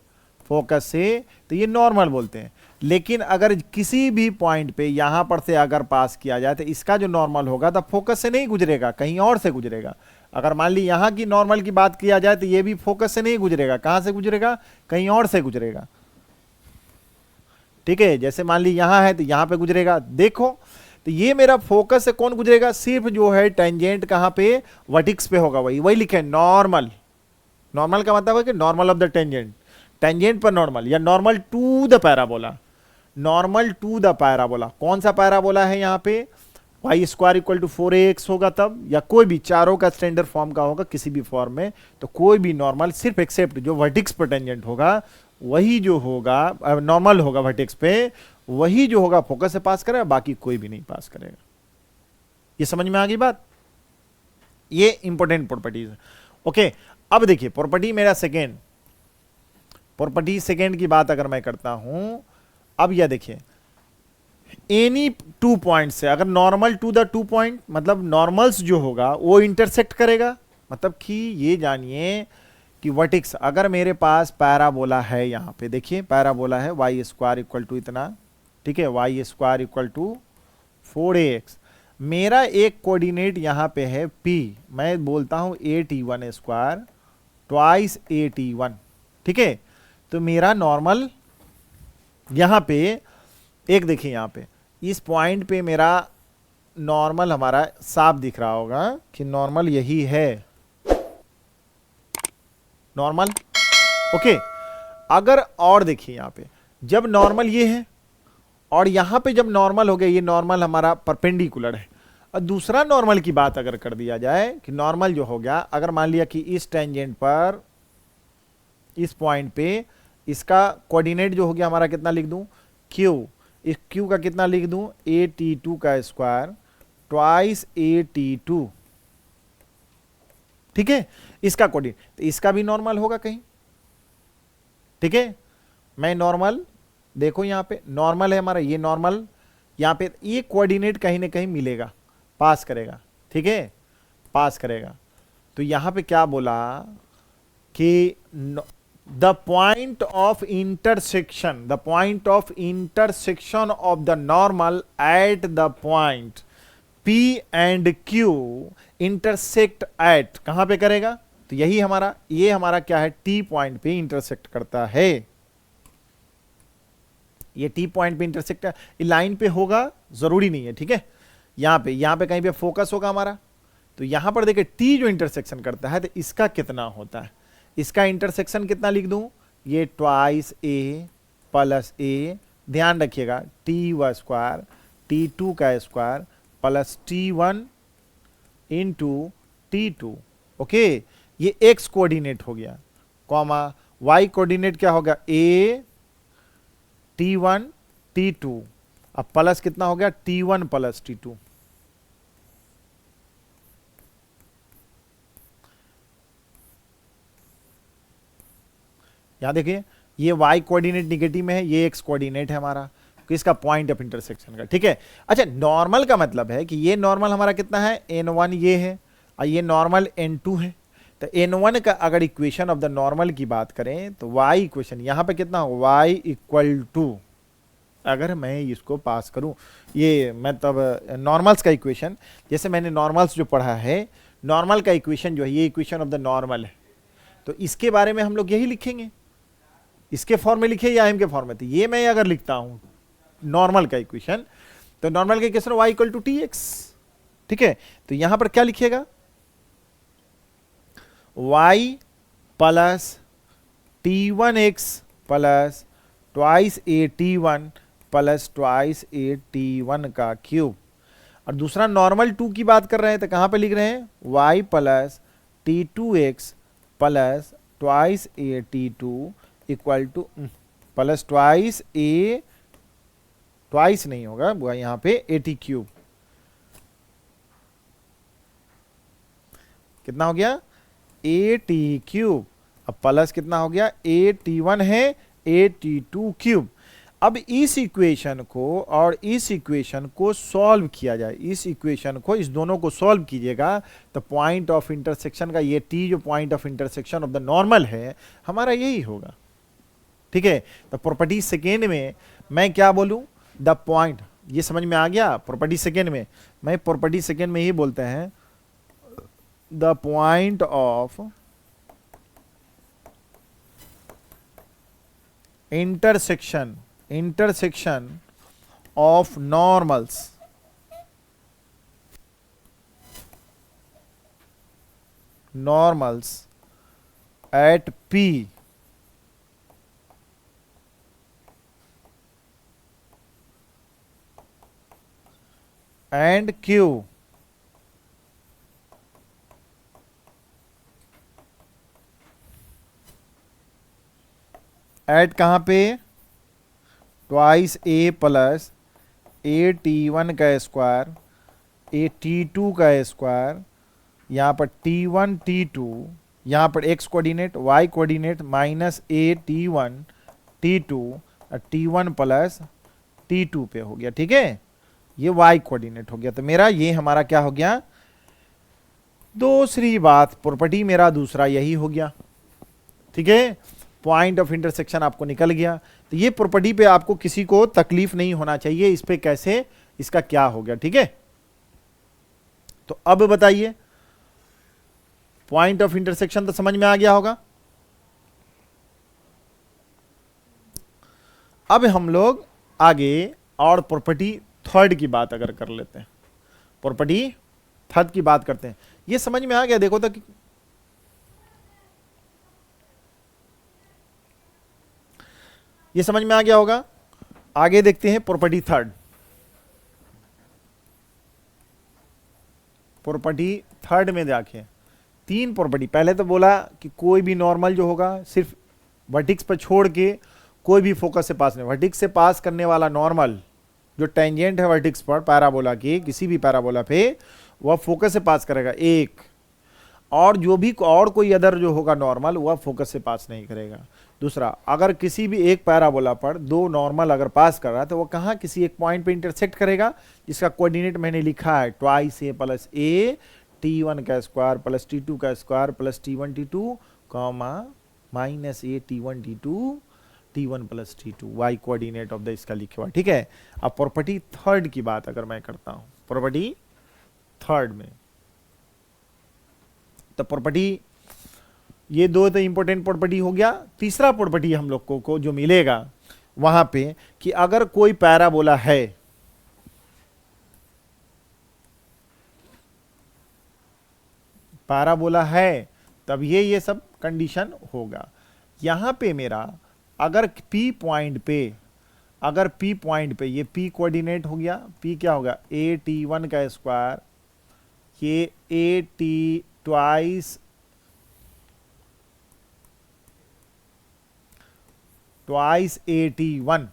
फोकस से, तो ये नॉर्मल बोलते हैं। लेकिन अगर किसी भी पॉइंट पे यहां पर से अगर पास किया जाए तो इसका जो नॉर्मल होगा तो फोकस से नहीं गुजरेगा, कहीं और से गुजरेगा। अगर मान ली यहां की नॉर्मल की बात किया जाए तो ये भी फोकस से नहीं गुजरेगा, कहां से गुजरेगा, कहीं और से गुजरेगा। ठीक है, जैसे मान ली यहां है तो यहां पे गुजरेगा, देखो तो ये मेरा फोकस से कौन गुजरेगा, सिर्फ जो है टेंजेंट कहां पे, वर्टेक्स पे होगा, वही लिखे नॉर्मल। नॉर्मल का मतलब है कि नॉर्मल ऑफ द टेंजेंट पर नॉर्मल, या normal to the parabola, normal to the parabola. कौन सा पैराबोला है यहाँ पे, Y square equal to 4ax होगा तब, या कोई भी चारों का स्टैंडर्ड फॉर्म का होगा किसी भी फॉर्म में, तो कोई भी नॉर्मल सिर्फ एक्सेप्ट जो वर्टेक्स पर टेंजेंट होगा वही जो होगा नॉर्मल होगा वर्टेक्स पे, वही जो होगा फोकस से पास करेगा, बाकी कोई भी नहीं पास करेगा। ये समझ में आ गई बात? ये इंपॉर्टेंट प्रॉपर्टीज है। ओके, अब देखिए प्रॉपर्टी मेरा सेकेंड, प्रॉपर्टी सेकेंड की बात अगर मैं करता हूं, अब यह देखिए एनी 2 पॉइंट से अगर नॉर्मल टू द 2 पॉइंट, मतलब नॉर्मल्स जो होगा वो इंटरसेक्ट करेगा, मतलब कि ये जानिए कि वर्टेक्स, अगर मेरे पास पैराबोला है, यहां पे देखिए पैराबोला है वाई स्क्वायर इक्वल टू इतना, ठीक है, Y square equal to 4ax, मेरा एक कोऑर्डिनेट यहां पे है p, मैं बोलता हूं at1 स्क्वायर ट्वाइस at1, ठीक है, तो मेरा नॉर्मल यहां पे एक देखिए, यहां पे इस पॉइंट पे मेरा नॉर्मल हमारा साफ दिख रहा होगा कि नॉर्मल यही है, नॉर्मल। ओके, अगर और देखिए यहां पे जब नॉर्मल ये है और यहां पे जब नॉर्मल हो गया, ये नॉर्मल हमारा परपेंडिकुलर है, और दूसरा नॉर्मल की बात अगर कर दिया जाए कि नॉर्मल जो हो गया, अगर मान लिया कि इस टेंजेंट पर इस पॉइंट पे इसका कोऑर्डिनेट जो हो गया हमारा कितना लिख दूं, q, इस q का कितना लिख दूं, at2 का स्क्वायर ट्वाइस at2, ठीक है, इसका कोऑर्डिनेट, तो इसका भी नॉर्मल होगा कहीं, ठीक है। मैं नॉर्मल, देखो यहां पे नॉर्मल है हमारा, ये नॉर्मल, यहां पे ये कोऑर्डिनेट कहीं ना कहीं मिलेगा, पास करेगा, ठीक है, पास करेगा। तो यहां पे क्या बोला कि the point of intersection, the point of intersection of the normal at the point P and Q intersect at, कहां पे करेगा, तो यही हमारा, ये हमारा क्या है, T पॉइंट पे इंटरसेक्ट करता है। ये T पॉइंट पे इंटरसेक्ट, लाइन पे होगा जरूरी नहीं है, ठीक है, यहां पे कहीं पे फोकस होगा हमारा। तो यहां पर देखिए T जो इंटरसेक्शन करता है, तो इसका कितना होता है, इसका इंटरसेक्शन कितना लिख दूं, ये ट्वाइस A प्लस A, ध्यान रखिएगा T² T2 का square plus T1 into T2, okay. ये x कोऑर्डिनेट हो गया, कॉमा y कोऑर्डिनेट क्या होगा, A T1 T2, अब प्लस कितना हो गया, T1 प्लस T2। यहां देखिए ये y कोऑर्डिनेट निगेटिव में है, ये x कोऑर्डिनेट है हमारा, किसका, पॉइंट ऑफ इंटरसेक्शन का, ठीक है। अच्छा, नॉर्मल का मतलब है कि ये नॉर्मल हमारा कितना है, n1 ये है, और ये नॉर्मल n2 है। तो n1 का अगर इक्वेशन ऑफ द नॉर्मल की बात करें तो y इक्वेशन यहां पे कितना हो, y इक्वल टू, अगर मैं इसको पास करूं, ये मतलब नॉर्मल्स का इक्वेशन, जैसे मैंने नॉर्मल्स जो पढ़ा है, नॉर्मल का इक्वेशन जो है, ये इक्वेशन ऑफ द नॉर्मल है, तो इसके बारे में हम लोग यही लिखेंगे, इसके फॉर्म में लिखे या m के फॉर्म में। तो ये मैं अगर लिखता हूं नॉर्मल का इक्वेशन, तो नॉर्मल का equation y equal to tx, ठीक है। तो यहां पर क्या लिखिएगा, y plus t1x plus twice a t1 plus twice a t1 का क्यूब। और दूसरा नॉर्मल 2 की बात कर रहे हैं, तो कहां पे लिख रहे हैं, y plus t2x plus twice a t2 equal to plus twice a, twice नहीं होगा वो यहां पे, एटी क्यूब, कितना हो गया, एटी क्यूब, अब प्लस कितना हो गया, AT1 है AT2 क्यूब। अब इस इक्वेशन को और इस इक्वेशन को सॉल्व किया जाए, इस इक्वेशन को, इस दोनों को सॉल्व कीजिएगा, तो पॉइंट ऑफ इंटरसेक्शन का ये T जो point of intersection of the normal है हमारा यही होगा, ठीक है। तो प्रॉपर्टी सेकेंड में मैं क्या बोलूं, द पॉइंट, ये समझ में आ गया, प्रॉपर्टी सेकेंड में, मैं प्रॉपर्टी सेकेंड में ही बोलते हैं, the point of intersection, intersection of normals, normals at P and Q at कहां पे, ट्वाइस A प्लस AT1 का स्क्वायर AT2 का स्क्वायर, यहां पर T1 T2, यहां पर x coordinate y coordinate minus AT1 T2 T1 plus T2 पे हो गया, ठीक है, ये y कोऑर्डिनेट हो गया। तो मेरा ये हमारा क्या हो गया, दूसरी बात, प्रॉपर्टी मेरा दूसरा यही हो गया, ठीक है। पॉइंट ऑफ इंटरसेक्शन आपको निकल गया, तो ये प्रॉपर्टी पे आपको किसी को तकलीफ नहीं होना चाहिए, इस पे कैसे, इसका क्या हो गया, ठीक है। तो अब बताइए, पॉइंट ऑफ इंटरसेक्शन तो समझ में आ गया होगा। अब हम लोग आगे और प्रॉपर्टी थर्ड की बात अगर कर लेते हैं, प्रॉपर्टी थर्ड की बात करते हैं, ये समझ में आ गया, देखो तो ये समझ में आ गया होगा। आगे देखते हैं प्रॉपर्टी थर्ड, प्रॉपर्टी थर्ड में देखिए तीन प्रॉपर्टी, पहले तो बोला कि कोई भी नॉर्मल जो होगा सिर्फ वर्टिक्स पर छोड़ के कोई भी फोकस से पास नहीं, वर्टिक्स से पास करने वाला नॉर्मल जो टेंजेंट है वर्टिक्स पर पैराबोला की, किसी भी पैराबोला पे, वह फोकस से पास करेगा एक, और जो भी और कोई अदर जो होगा नॉर्मल वह फोकस से पास नहीं करेगा। दूसरा, अगर किसी भी एक पैराबोला पर दो नॉर्मल अगर पास कर रहा है तो वो कहाँ किसी एक पॉइंट पे इंटरसेक्ट करेगा, जिसका कोऑर्डिनेट मैंने लिखा है twice a plus A t1 का स्क्वायर प्लस t2 का square plus t1 t2 comma minus a t1 t2 t1 plus t2 y coordinate of the इसका लिखे हुआ। ठीक है, अब प्रॉपर्टी थर्ड की बात अगर मैं करता हूं, प्रॉपर्टी थर्ड में, तो प्रॉपर्टी ये दो तो इंपॉर्टेंट प्रॉपर्टी हो गया। तीसरा प्रॉपर्टी हम लोग को जो मिलेगा वहां पे कि अगर कोई पैराबोला है, पैराबोला है तब ये सब कंडीशन होगा। यहां पे मेरा अगर P पॉइंट पे, अगर P पॉइंट पे ये P कोऑर्डिनेट हो गया, P क्या होगा ए t1 का स्क्वायर, ये ए टी ट्वाइस AT1।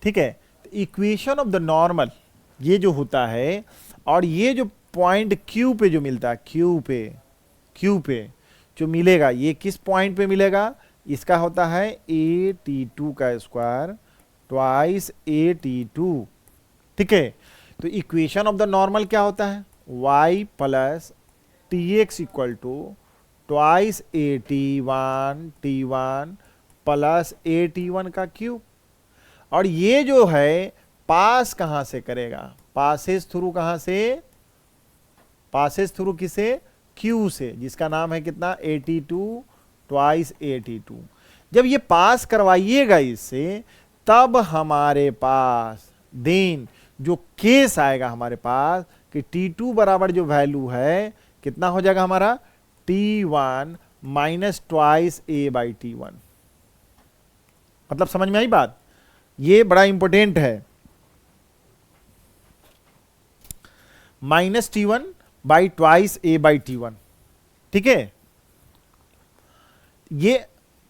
ठीक है, तो इक्वेशन ऑफ द नॉर्मल ये जो होता है, और ये जो पॉइंट Q पे जो मिलता है, Q पे जो मिलेगा, ये किस पॉइंट पे मिलेगा, इसका होता है AT2 का स्क्वायर ट्वाइस AT2। ठीक है, तो इक्वेशन ऑफ द नॉर्मल क्या होता है, y plus tx equal to twice t1 plus AT1 का क्यूब। और ये जो है पास कहां से करेगा, पासेस थ्रू, कहां से, पासेस थ्रू किसे, Q से, जिसका नाम है कितना AT2 ट्वाइस AT2। जब ये पास करवाइएगा इससे, तब हमारे पास देन जो केस आएगा हमारे पास कि T2 बराबर जो वैल्यू है कितना हो जाएगा हमारा T1 minus twice A by T1। मतलब समझ में आई बात, ये बड़ा इंपॉर्टेंट है। Minus T1 by twice A by T1। ठीक है, ये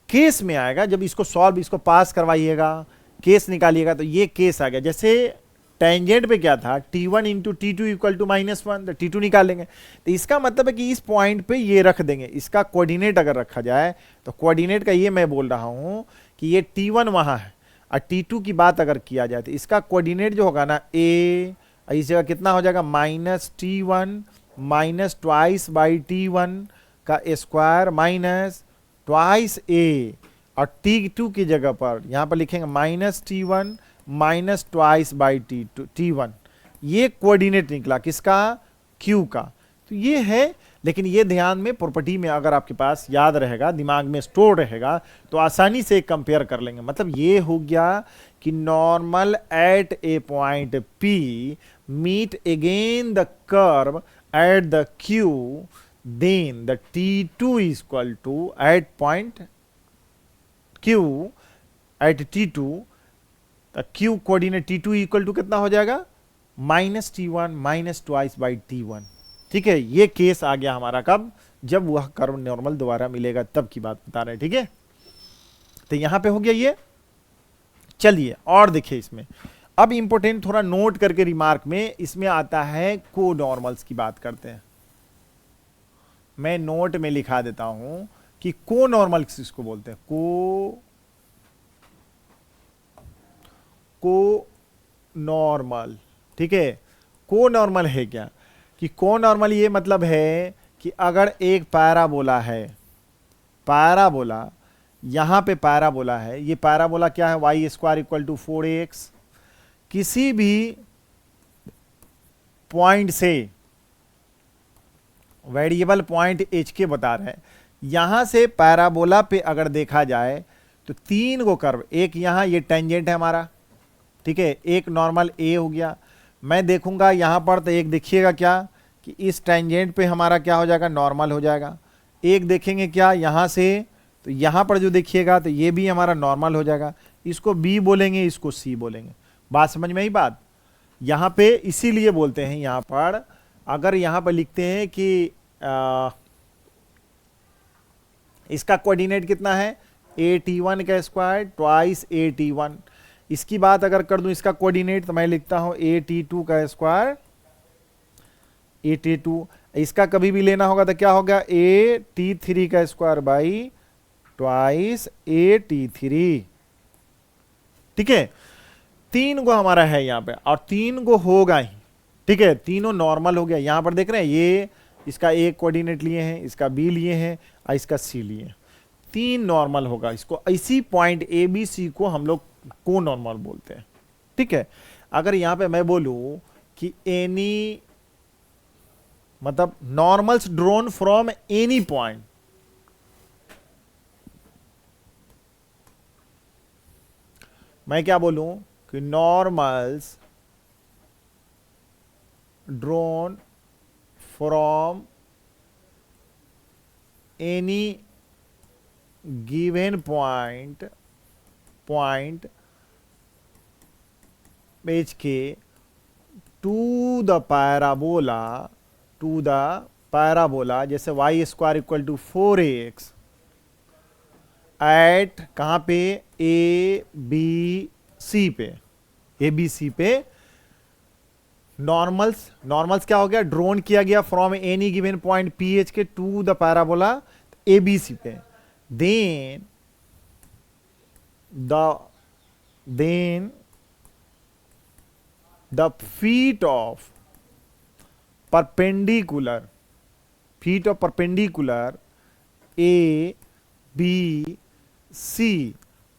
केस में आएगा जब इसको सॉल्व, इसको पास करवाइएगा, केस निकालिएगा, तो ये केस आ गया। जैसे टेंजेंट पे क्या था, T1 into T2 equal to -1, तो T2 निकालेंगे, तो इसका मतलब है कि इस पॉइंट पे ये रख देंगे। इसका कोऑर्डिनेट अगर रखा जाए तो कोऑर्डिनेट का ये मैं बोल रहा हूं कि ये T1 वहां है, और T2 की बात अगर किया जाए तो इसका कोऑर्डिनेट जो होगा ना A, इस जगह कितना हो जाएगा minus T1 minus twice by T1 का स्क्वायर माइनस ट्वाइस A, और T2 की जगह पर यहां पर लिखेंगे minus T1 minus twice by T1। ये कोऑर्डिनेट निकला किसका, Q का। तो ये है, लेकिन ये ध्यान में प्रॉपर्टी में अगर आपके पास याद रहेगा, दिमाग में स्टोर रहेगा, तो आसानी से कंपेयर कर लेंगे। मतलब ये हो गया कि normal at a point P meet again the curve at the Q, then the T2 is equal to at point Q at T2, Q coordinate T2 equal to कितना हो जाएगा minus T1 minus twice by T1। ठीक है, ये case आ गया हमारा कब, जब वह कर्व नॉर्मल दोबारा मिलेगा तब की बात बता रहे हैं। ठीक है, तो यहां पे हो गया ये। चलिए और देखिए इसमें अब इंपॉर्टेंट थोड़ा नोट करके रिमार्क में, इसमें आता है को नॉर्मल्स की बात करते हैं। मैं नोट में लिखा देता हूं कि को नॉर्मल्स किसको बोलते हैं, को नॉर्मल। ठीक है, को नॉर्मल है क्या, कि को नॉर्मल ये मतलब है कि अगर एक पैराबोला है, पैराबोला यहां पे पैराबोला है, ये पैराबोला क्या है Y square equal to 4ax, किसी भी पॉइंट से, वेरिएबल पॉइंट एच के बता रहे हैं, यहां से पैराबोला पे अगर देखा जाए तो तीन गो कर्व, एक यहां ये टेंजेंट है हमारा, ठीक है, एक नॉर्मल ए हो गया। मैं देखूंगा यहां पर तो एक देखिएगा क्या कि इस टेंजेंट पे हमारा क्या हो जाएगा नॉर्मल हो जाएगा। एक देखेंगे क्या यहां से, तो यहां पर जो देखिएगा तो ये भी हमारा नॉर्मल हो जाएगा। इसको बी बोलेंगे, इसको सी बोलेंगे। बात समझ में आई बात, यहां पे इसीलिए बोलते हैं, यहां पर अगर यहां पर लिखते हैं कि इसका कोऑर्डिनेट कितना है AT1 का स्क्वायर ट्वाइस AT1, इसकी बात अगर कर दूं इसका कोऑर्डिनेट, तो मैं लिखता हूं AT2 का स्क्वायर AT2। इसका कभी भी लेना होगा तो क्या होगा, ए टी थ्री का square by twice a T three. ठीक है, 3 गो हमारा है यहाँ पे और 3 गो होगा ही। ठीक है, तीनों नॉर्मल हो गया। यहां पर देख रहे हैं ये इसका ए कोऑर्डिनेट लिए हैं, इसका बी लिए हैं और इसका सी लिए हैं, 3 नॉर्मल होगा। इसको इसी पॉइंट ए बी सी को हम लोग को नॉर्मल बोलते हैं। ठीक है, अगर यहां पे मैं बोलूं कि एनी मतलब normals drawn from any point, मैं क्या बोलूं कि normals drawn from any given point पेज के टू द पैराबोला जैसे y square equal to 4ax at कहां पे, ए बी सी पे नॉर्मल्स क्या हो गया, ड्रोन किया गया from any given point P h k to the parabola A B C पे, then the feet of perpendicular A B C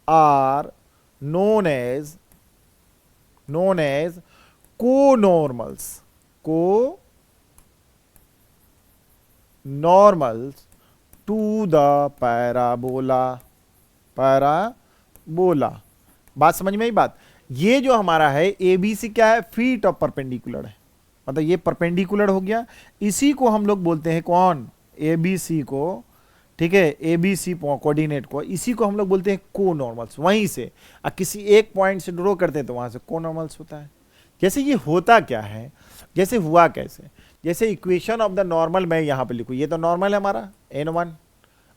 are known as co-normals to the parabola। बात समझ में आई बात। ये जो हमारा है ए बी सी क्या है, फीट ऑफ परपेंडिकुलर है, मतलब ये परपेंडिकुलर हो गया। इसी को हम लोग बोलते हैं कौन, ए बी सी को। ठीक है, ए बी सी कोऑर्डिनेट को, इसी को हम लोग बोलते हैं को नॉर्मल्स। वहीं से किसी एक पॉइंट से ड्रॉ करते हैं तो वहां से को नॉर्मल्स होता है। जैसे ये होता क्या है, जैसे हुआ कैसे, जैसे इक्वेशन ऑफ द नॉर्मल मैं यहां पे लिखूं, ये तो नॉर्मल है हमारा n1,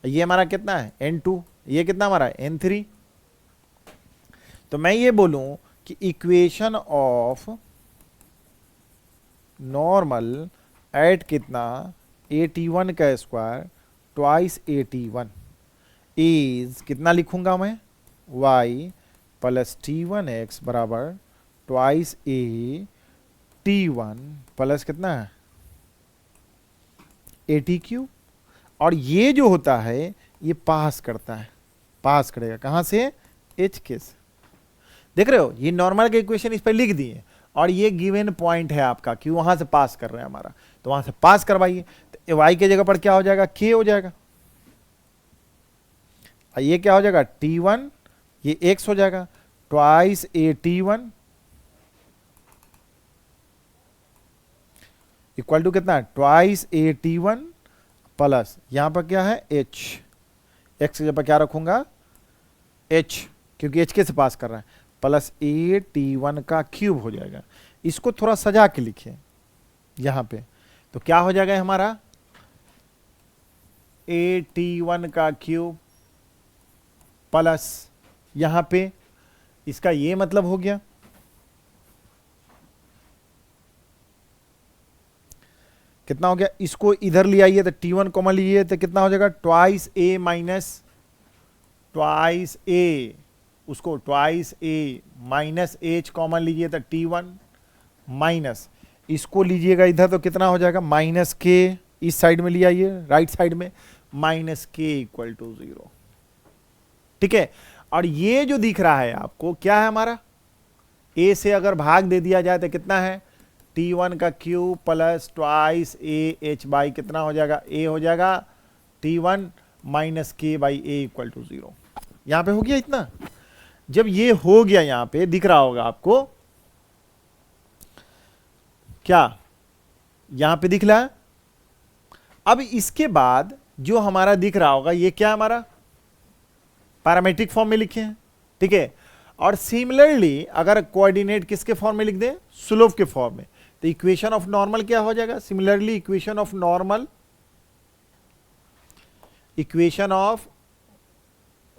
ये हमारा कितना है n2, ये कितना हमारा n3। तो मैं ये बोलूं कि इक्वेशन ऑफ नॉर्मल एट कितना, at1 का स्क्वायर ट्वाइस at1 इज कितना लिखूंगा मैं, y प्लस t1x बराबर ट्वाइस at1 प्लस कितना है at3। और ये जो होता है ये पास करेगा कहां से, h के से। देख रहे हो, ये नॉर्मल का इक्वेशन इस पर लिख दिए और ये गिवन पॉइंट है आपका कि वहां से पास कर रहे हैं हमारा, तो वहां से पास करवाइए। तो y के जगह पर क्या हो जाएगा, k हो जाएगा, और ये क्या हो जाएगा t1, ये x हो जाएगा ट्वाइस at1 इक्वल टू कितना, ट्वाइस at1 प्लस यहां पर क्या है h, x की जगह पर क्या रखूंगा h, क्योंकि h के से पास कर रहा है, प्लस at1 का क्यूब हो जाएगा। इसको थोड़ा सजा के लिखिए यहां पे, तो क्या हो जाएगा हमारा at1 का क्यूब प्लस यहां पे इसका ये मतलब हो गया, कितना हो गया, इसको इधर ले आइए तो t1 कॉमन लीजिए तो कितना हो जाएगा twice a minus twice a, उसको twice a minus h common लीजिए तो t1 माइनस इसको लीजिएगा इधर तो कितना हो जाएगा माइनस k, इस साइड में ले आइए राइट साइड में, माइनस k इक्वल टू 0। ठीक है, और ये जो दिख रहा है आपको क्या है हमारा, a से अगर भाग दे दिया जाए तो कितना है t1 का cube plus twice a h by कितना हो जाएगा, a हो जाएगा t1 minus k by a equal to 0। यहां पे हो गया इतना। जब ये हो गया यहां पे दिख रहा होगा आपको, क्या यहां पे दिख रहा है। अब इसके बाद जो हमारा दिख रहा होगा ये क्या हमारा पैरामीट्रिक फॉर्म में लिखे हैं। ठीक है, और सिमिलरली अगर कोऑर्डिनेट किसके फॉर्म में लिख दें, स्लोप के फॉर्म में, तो इक्वेशन ऑफ नॉर्मल क्या हो जाएगा, सिमिलरली इक्वेशन ऑफ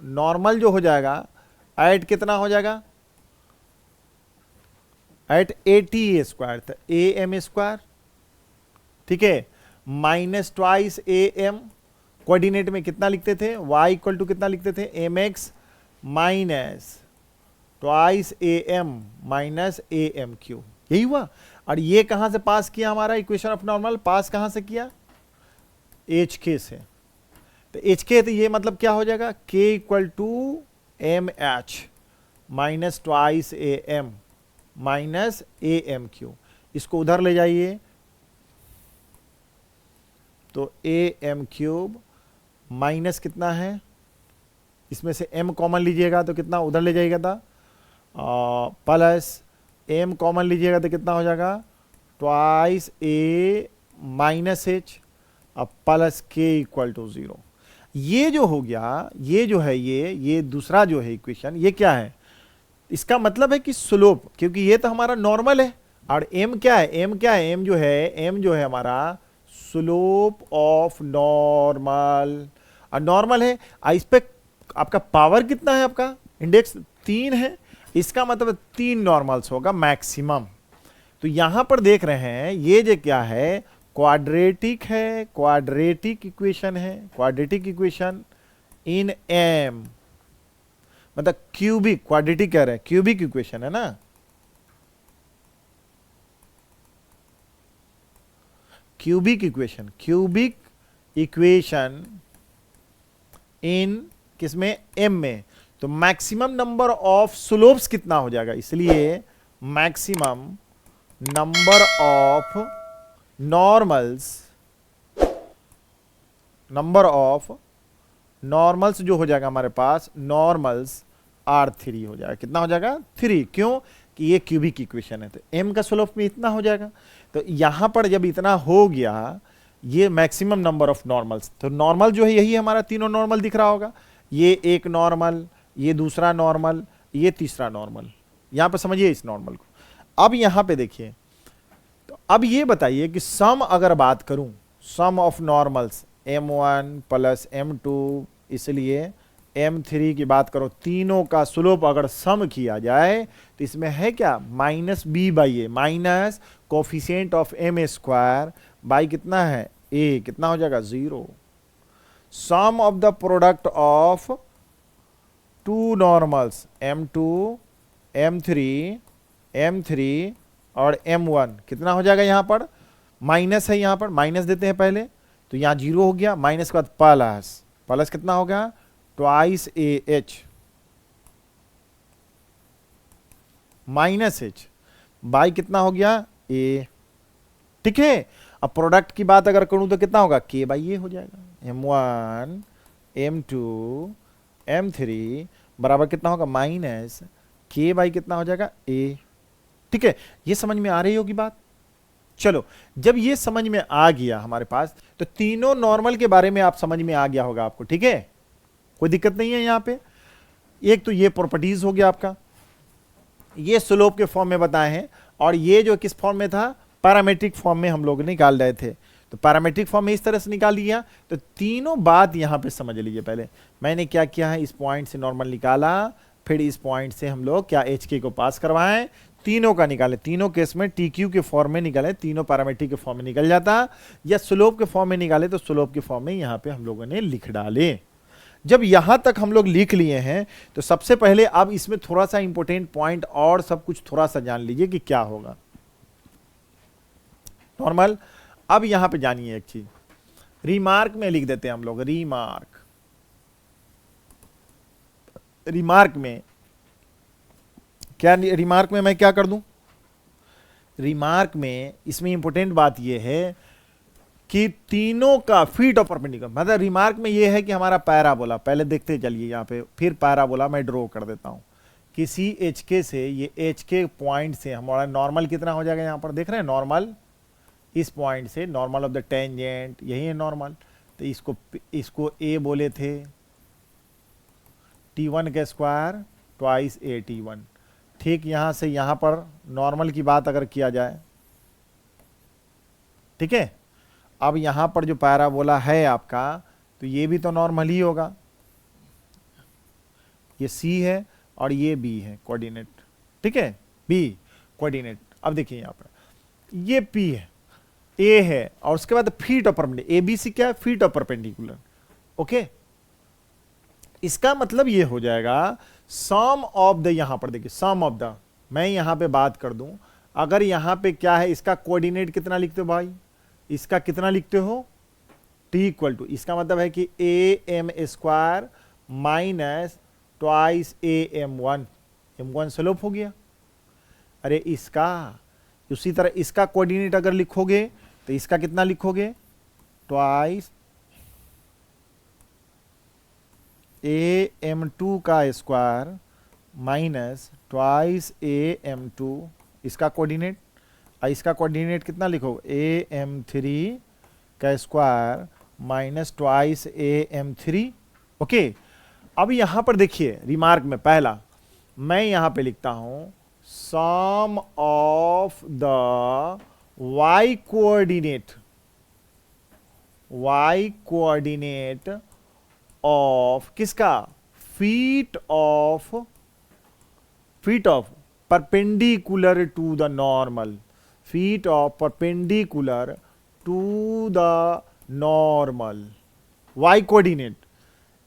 नॉर्मल जो हो जाएगा एट कितना हो जाएगा, एट ए टी स्क्वायर, तो ए एम स्क्वायर, ठीक है, minus twice a m, coordinate में कितना लिखते थे, y इक्वल टू कितना लिखते थे, m x minus twice a m minus a m cube, यही हुआ। और ये कहां से पास किया, हमारा इक्वेशन ऑफ नॉर्मल पास कहां से किया, एच के से। तो एच के, तो ये मतलब क्या हो जाएगा, k equal to m h minus twice a m minus a m cube. इसको उधर ले जाइए तो ए एम क्यूब माइनस कितना है, इसमें से m कॉमन लीजिएगा तो कितना उधर ले जाइएगा था, प्लस m कॉमन लीजिएगा तो कितना हो जाएगा, ट्वाइस ए माइनस एच अब प्लस के इक्वल टू 0। ये जो हो गया, ये जो है ये दूसरा जो है इक्वेशन, ये क्या है, इसका मतलब है कि स्लोप, क्योंकि ये तो हमारा नॉर्मल है और m क्या है, m क्या है, m जो है हमारा स्लोप ऑफ नॉर्मल, और नॉर्मल है। इस पे आपका पावर कितना है, आपका इंडेक्स 3 है, इसका मतलब 3 नॉर्मल्स होगा मैक्सिमम। तो यहां पर देख रहे हैं ये जो क्या है, क्वाड्रेटिक है, क्वाड्रेटिक इक्वेशन है, क्वाड्रेटिक इक्वेशन इन एम, मतलब क्यूबिक, क्वाड्रेटिक कह रहे हैं, क्यूबिक इक्वेशन है ना, क्यूबिक इक्वेशन इन किसमें, एम में। तो मैक्सिमम नंबर ऑफ स्लोप्स कितना हो जाएगा, इसलिए मैक्सिमम नंबर ऑफ नॉर्मल्स जो हो जाएगा हमारे पास, नॉर्मल्स आर 3 हो जाएगा। कितना हो जाएगा, 3, क्यों कि ये क्यूबिक इक्वेशन है, तो m का स्लोप में इतना हो जाएगा। तो यहां पर जब इतना हो गया, ये मैक्सिमम नंबर ऑफ नॉर्मल्स, तो नॉर्मल जो है यही हमारा तीनों नॉर्मल दिख रहा होगा, ये एक नॉर्मल, ये दूसरा नॉर्मल, ये तीसरा नॉर्मल। यहां पर समझिए इस नॉर्मल को। अब यहां पे देखिए, तो अब ये बताइए कि सम अगर बात करूं, सम of normals m1 plus m2, इसलिए m3 की बात करो, तीनों का स्लोप अगर सम किया जाए तो इसमें है क्या, minus b by a, minus coefficient of m square by कितना है a, कितना हो जाएगा 0। Sum of the product of two normals m2 m3 और m1 कितना हो जाएगा, यहां पर माइनस है, यहां पर माइनस देते हैं पहले, तो यहां 0 हो गया, माइनस के बाद प्लस कितना हो गया, twice A H minus H by कितना हो गया ए, ठीक है। अब प्रोडक्ट की बात अगर करूं तो कितना होगा, के बाई ए हो जाएगा, m1 m2 m3 बराबर कितना होगा, माइनस के बाई कितना हो जाएगा ए, ठीक है। ये समझ में आ रही होगी बात। चलो, जब ये समझ में आ गया हमारे पास, तो तीनों नॉर्मल के बारे में आप समझ में आ गया होगा आपको, ठीक है, कोई दिक्कत नहीं है यहां पे। एक तो ये प्रॉपर्टीज हो गया आपका, ये स्लोप के फॉर्म में बताए हैं, और ये जो किस फॉर्म में था, पैरामीट्रिक फॉर्म में हम लोग निकाल रहे थे, तो पैरामीट्रिक फॉर्म में इस तरह से निकाल लिया। तो तीनों बात यहां पे समझ लीजिए। पहले मैंने क्या किया है, इस पॉइंट से नॉर्मल निकाला, फिर इस पॉइंट से हम लोग क्या एच के को पास करवाएं, तीनों का निकाले, तीनों केस में टी क्यू के फॉर्म में निकाले, तीनों पैरामीट्रिक के फॉर्म में निकल जाता, या स्लोप के फॉर्म में निकाले तो स्लोप के फॉर्म में यहां पे हम लोगों ने लिख डाले। जब यहां तक हम लोग लिख लिए हैं, तो सबसे पहले अब इसमें थोड़ा सा इंपॉर्टेंट पॉइंट और सब कुछ थोड़ा सा जान लीजिए कि क्या होगा नॉर्मल। अब यहां पे जानिए एक चीज, रिमार्क में लिख देते हैं हम लोग, रिमार्क में क्या, रिमार्क में मैं क्या कर दूं, रिमार्क में इसमें इंपॉर्टेंट बात यह है कि तीनों का फीट ऑफ परपेंडिकुलर, मतलब रिमार्क में यह है कि हमारा पैराबोला, पहले देखते चलिए यहां पे, फिर पैराबोला मैं ड्रॉ कर देता हूं, किसी एच के से, ये एच के पॉइंट से हमारा नॉर्मल कितना हो जाएगा, यहां पर देख रहे हैं नॉर्मल, इस पॉइंट से नॉर्मल ऑफ द टेंजेंट, यही है नॉर्मल, तो इसको ए बोले थे, t1 का स्क्वायर ट्वाइस ए t1, ठीक। यहां से यहां पर नॉर्मल की बात अगर किया जाए, ठीक है। अब यहां पर जो पैराबोला है आपका, तो ये भी तो नॉर्मल ही होगा, ये C है और ये B है कोऑर्डिनेट, ठीक है, B कोऑर्डिनेट। अब देखिए यहां पर ये P है, ए है और उसके बाद feet of perpendicular, A B c क्या है, फीट ऑफ परपेंडिकुलर। ओके, इसका मतलब ये हो जाएगा सम ऑफ द, यहां पर देखिए सम ऑफ द, मैं यहां पे बात कर दूं, अगर यहां पे क्या है, इसका कोऑर्डिनेट कितना लिखते हो भाई, इसका कितना लिखते हो, टी इक्वल टू, इसका मतलब है कि a m square minus twice a m one, m one slope हो गया। अरे इसका उसी तरह इसका कोऑर्डिनेट अगर लिखोगे तो इसका कितना लिखोगे, ट्वाइस ए एम टू का square minus twice a m two, इसका कोऑर्डिनेट, और इसका कोऑर्डिनेट कितना लिखोगे, ए एम थ्री का square minus twice a m three. Okay, अब यहां पर देखिए रिमार्क में पहला मैं यहां पे लिखता हूं sum of the y coordinate, y coordinate of किसका, feet of perpendicular to the normal, feet of perpendicular to the normal, y coordinate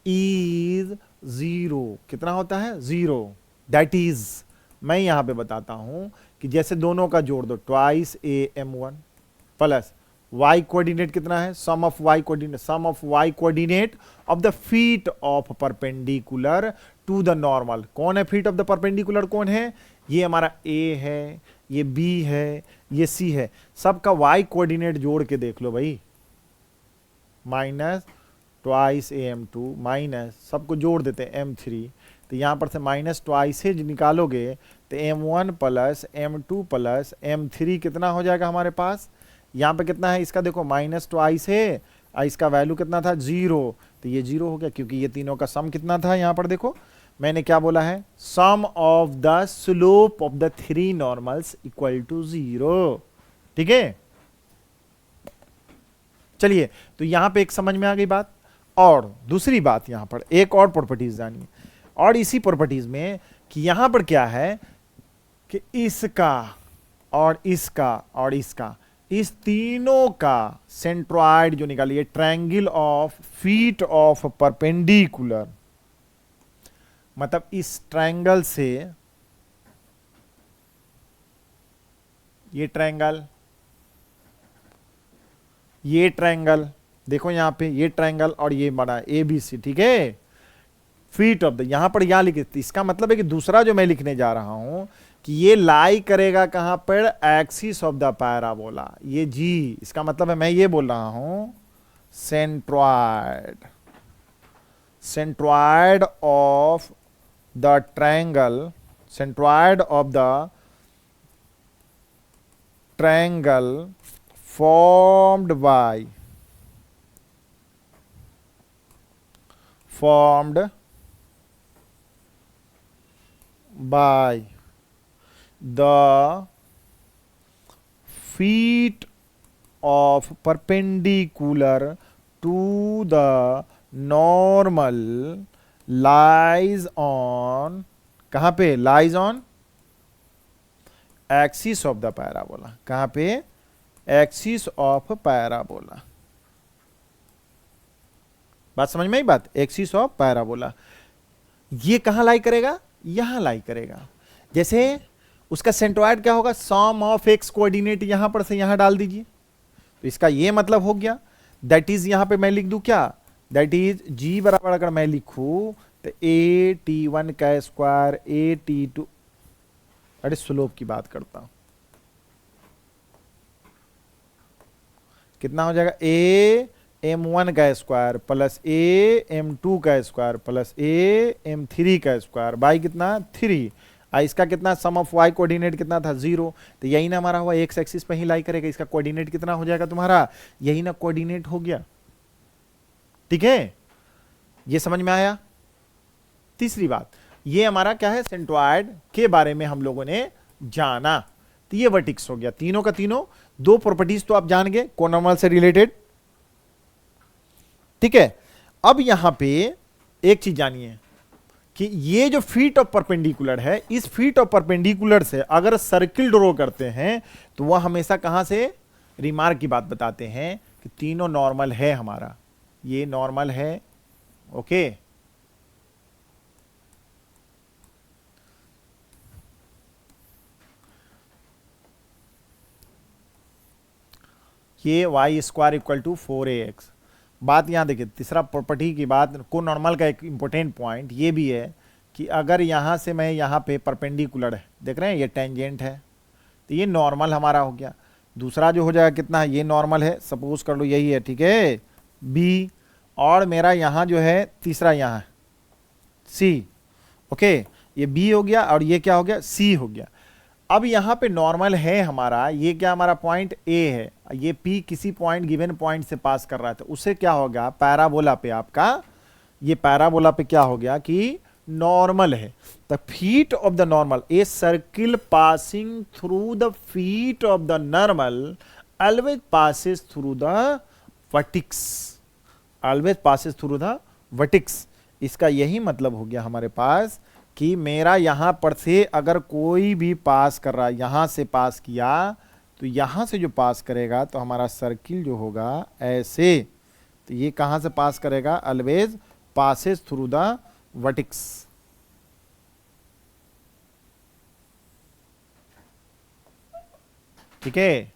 is 0, कितना होता है, 0। दैट इज, मैं यहां पे बताता हूं कि जैसे दोनों का जोड़ दो, twice a m one plus y coordinate कितना है, sum of y coordinate, sum of y coordinate of the feet of perpendicular to the normal. कौन है फीट ऑफ द परपेंडिकुलर, कौन है, ये हमारा a है, ये b है, ये c है, सबका y कोऑर्डिनेट जोड़ के देख लो भाई, minus twice a m two minus सबको जोड़ देते हैं एम थ्री, तो यहां पर से माइनस ट्वाइस निकालोगे तो m one plus m two plus m three कितना हो जाएगा हमारे पास, यहाँ पे कितना है, इसका देखो माइनस ट्वाइस है और इसका वैल्यू कितना था, 0, तो ये 0 हो गया क्योंकि ये तीनों का सम कितना था, यहाँ पर देखो मैंने क्या बोला है, sum of the slope of the three normals equal to 0। ठीक है, चलिए तो यहां पे एक समझ में आ गई बात। और दूसरी बात यहां पर एक और प्रॉपर्टीज जानिए, और इसी प्रॉपर्टीज में कि यहां पर क्या है कि इसका और इसका और इसका, इस तीनों का सेंट्रॉइड जो निकालिए, triangle of feet of perpendicular, मतलब इस ट्रायंगल से ये ट्रायंगल, ये ट्रायंगल देखो यहां पे, ये ट्रायंगल और ये बना ए बी सी, ठीक है, फीट ऑफ द, यहां पर यहां लिखे, इसका मतलब है कि दूसरा जो मैं लिखने जा रहा हूं कि ये लाई करेगा कहां पर, एक्सिस ऑफ द पैराबोला, ये जी, इसका मतलब है मैं ये बोल रहा हूं centroid, centroid of the triangle, centroid of the triangle formed by the feet of perpendicular to the normal lies on, कहां पे, lies on axis of the parabola, कहां पे, एक्सिस ऑफ पैराबोला। बात समझ में आई बात, एक्सिस ऑफ पैराबोला, ये कहां लाई करेगा, यहां लाई करेगा। जैसे उसका सेंट्रॉइड क्या होगा, सम ऑफ एक्स कोऑर्डिनेट यहां पर से यहां डाल दीजिए, तो इसका ये मतलब हो गया, दैट इज यहां पे मैं लिख दूं क्या, दैट इज जी बराबर अगर मैं लिखूं तो ए टी वन का स्क्वायर ए टी टू, अरे स्लोप की बात करता हूं, कितना हो जाएगा, ए एम वन का square plus a m two का square plus a m three का स्क्वायर बाई कितना 3, इसका कितना, सम ऑफ वाई कोऑर्डिनेट कितना था 0, तो यही ना हमारा हुआ, एक्स एक्सिस पे ही लाई करेगा, इसका कोऑर्डिनेट कितना हो जाएगा तुम्हारा, यही ना कोऑर्डिनेट हो गया। ठीक है, ये समझ में आया। तीसरी बात, ये हमारा क्या है, सेंट्रॉइड के बारे में हम लोगों ने जाना, तो ये वर्टिक्स हो गया, तीनों का तीनों, दो प्रॉपर्टीज तो आप जान गए कोनॉर्मल से रिलेटेड। ठीक है, अब यहां पे एक चीज जानिए कि ये जो फीट ऑफ परपेंडिकुलर है, इस फीट ऑफ परपेंडिकुलर से अगर सर्किल ड्रॉ करते हैं तो वह हमेशा कहां से, रिमार्क की बात बताते हैं कि तीनों नॉर्मल है हमारा, ये नॉर्मल है, ओके। ये Y square equal to 4ax। बात यहाँ देखिए, तीसरा प्रॉपर्टी की बात, को नॉर्मल का एक इंपॉर्टेंट पॉइंट ये भी है कि अगर यहाँ से मैं यहाँ पे परपेंडिकुलर है, देख रहे हैं ये टेंजेंट है, तो ये नॉर्मल हमारा हो गया। दूसरा जो हो जाएगा कितना है, ये नॉर्मल है, सपोज कर लो यही है, ठीक है, बी, और मेरा यहाँ जो है तीसरा यहाँ है सी, ओके, ये बी हो गया और ये क्या हो गया, सी हो गया। अब यहाँ पे नॉर्मल है हमारा, ये क्या हमारा पॉइंट ए है, ये पी किसी पॉइंट गिवन पॉइंट से पास कर रहा है, तो उससे क्या होगा, पैराबोला पे आपका, ये पैराबोला पे क्या हो गया कि नॉर्मल है। The feet of the normal, a circle passing through the feet of the normal always passes through the vertices, always passes through the vertices. इसका यही मतलब हो गया हमारे पास कि मेरा यहां पर से अगर कोई भी पास कर रहा है, यहां से पास किया, तो यहां से जो पास करेगा तो हमारा सर्किल जो होगा ऐसे, तो ये कहां से पास करेगा, always passes through the vertices. ठीक है,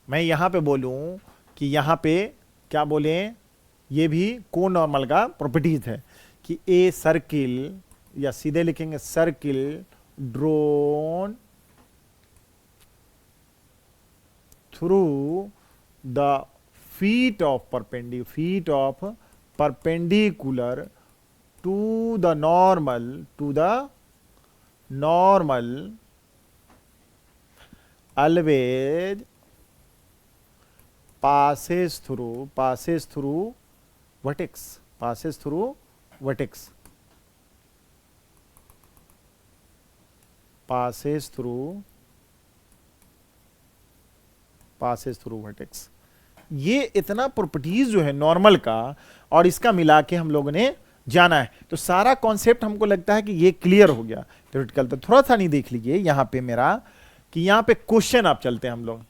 मैं यहां पे बोलूं कि यहां पे क्या बोले, ये भी को नॉर्मल का प्रॉपर्टीज है कि ए सर्किल, या सीधे लिखेंगे circle drawn through the feet of perpendicular to the normal always passes through vertex, passes through vertex, passes through vertex। ये इतना प्रॉपर्टीज जो है नॉर्मल का और इसका मिला के हम लोगों ने जाना है, तो सारा कॉन्सेप्ट हमको लगता है कि ये क्लियर हो गया। थ्योरेटिकल तो थोड़ा सा नहीं देख लीजिए यहां पे मेरा, कि यहां पे क्वेश्चन आप चलते हैं हम लोग,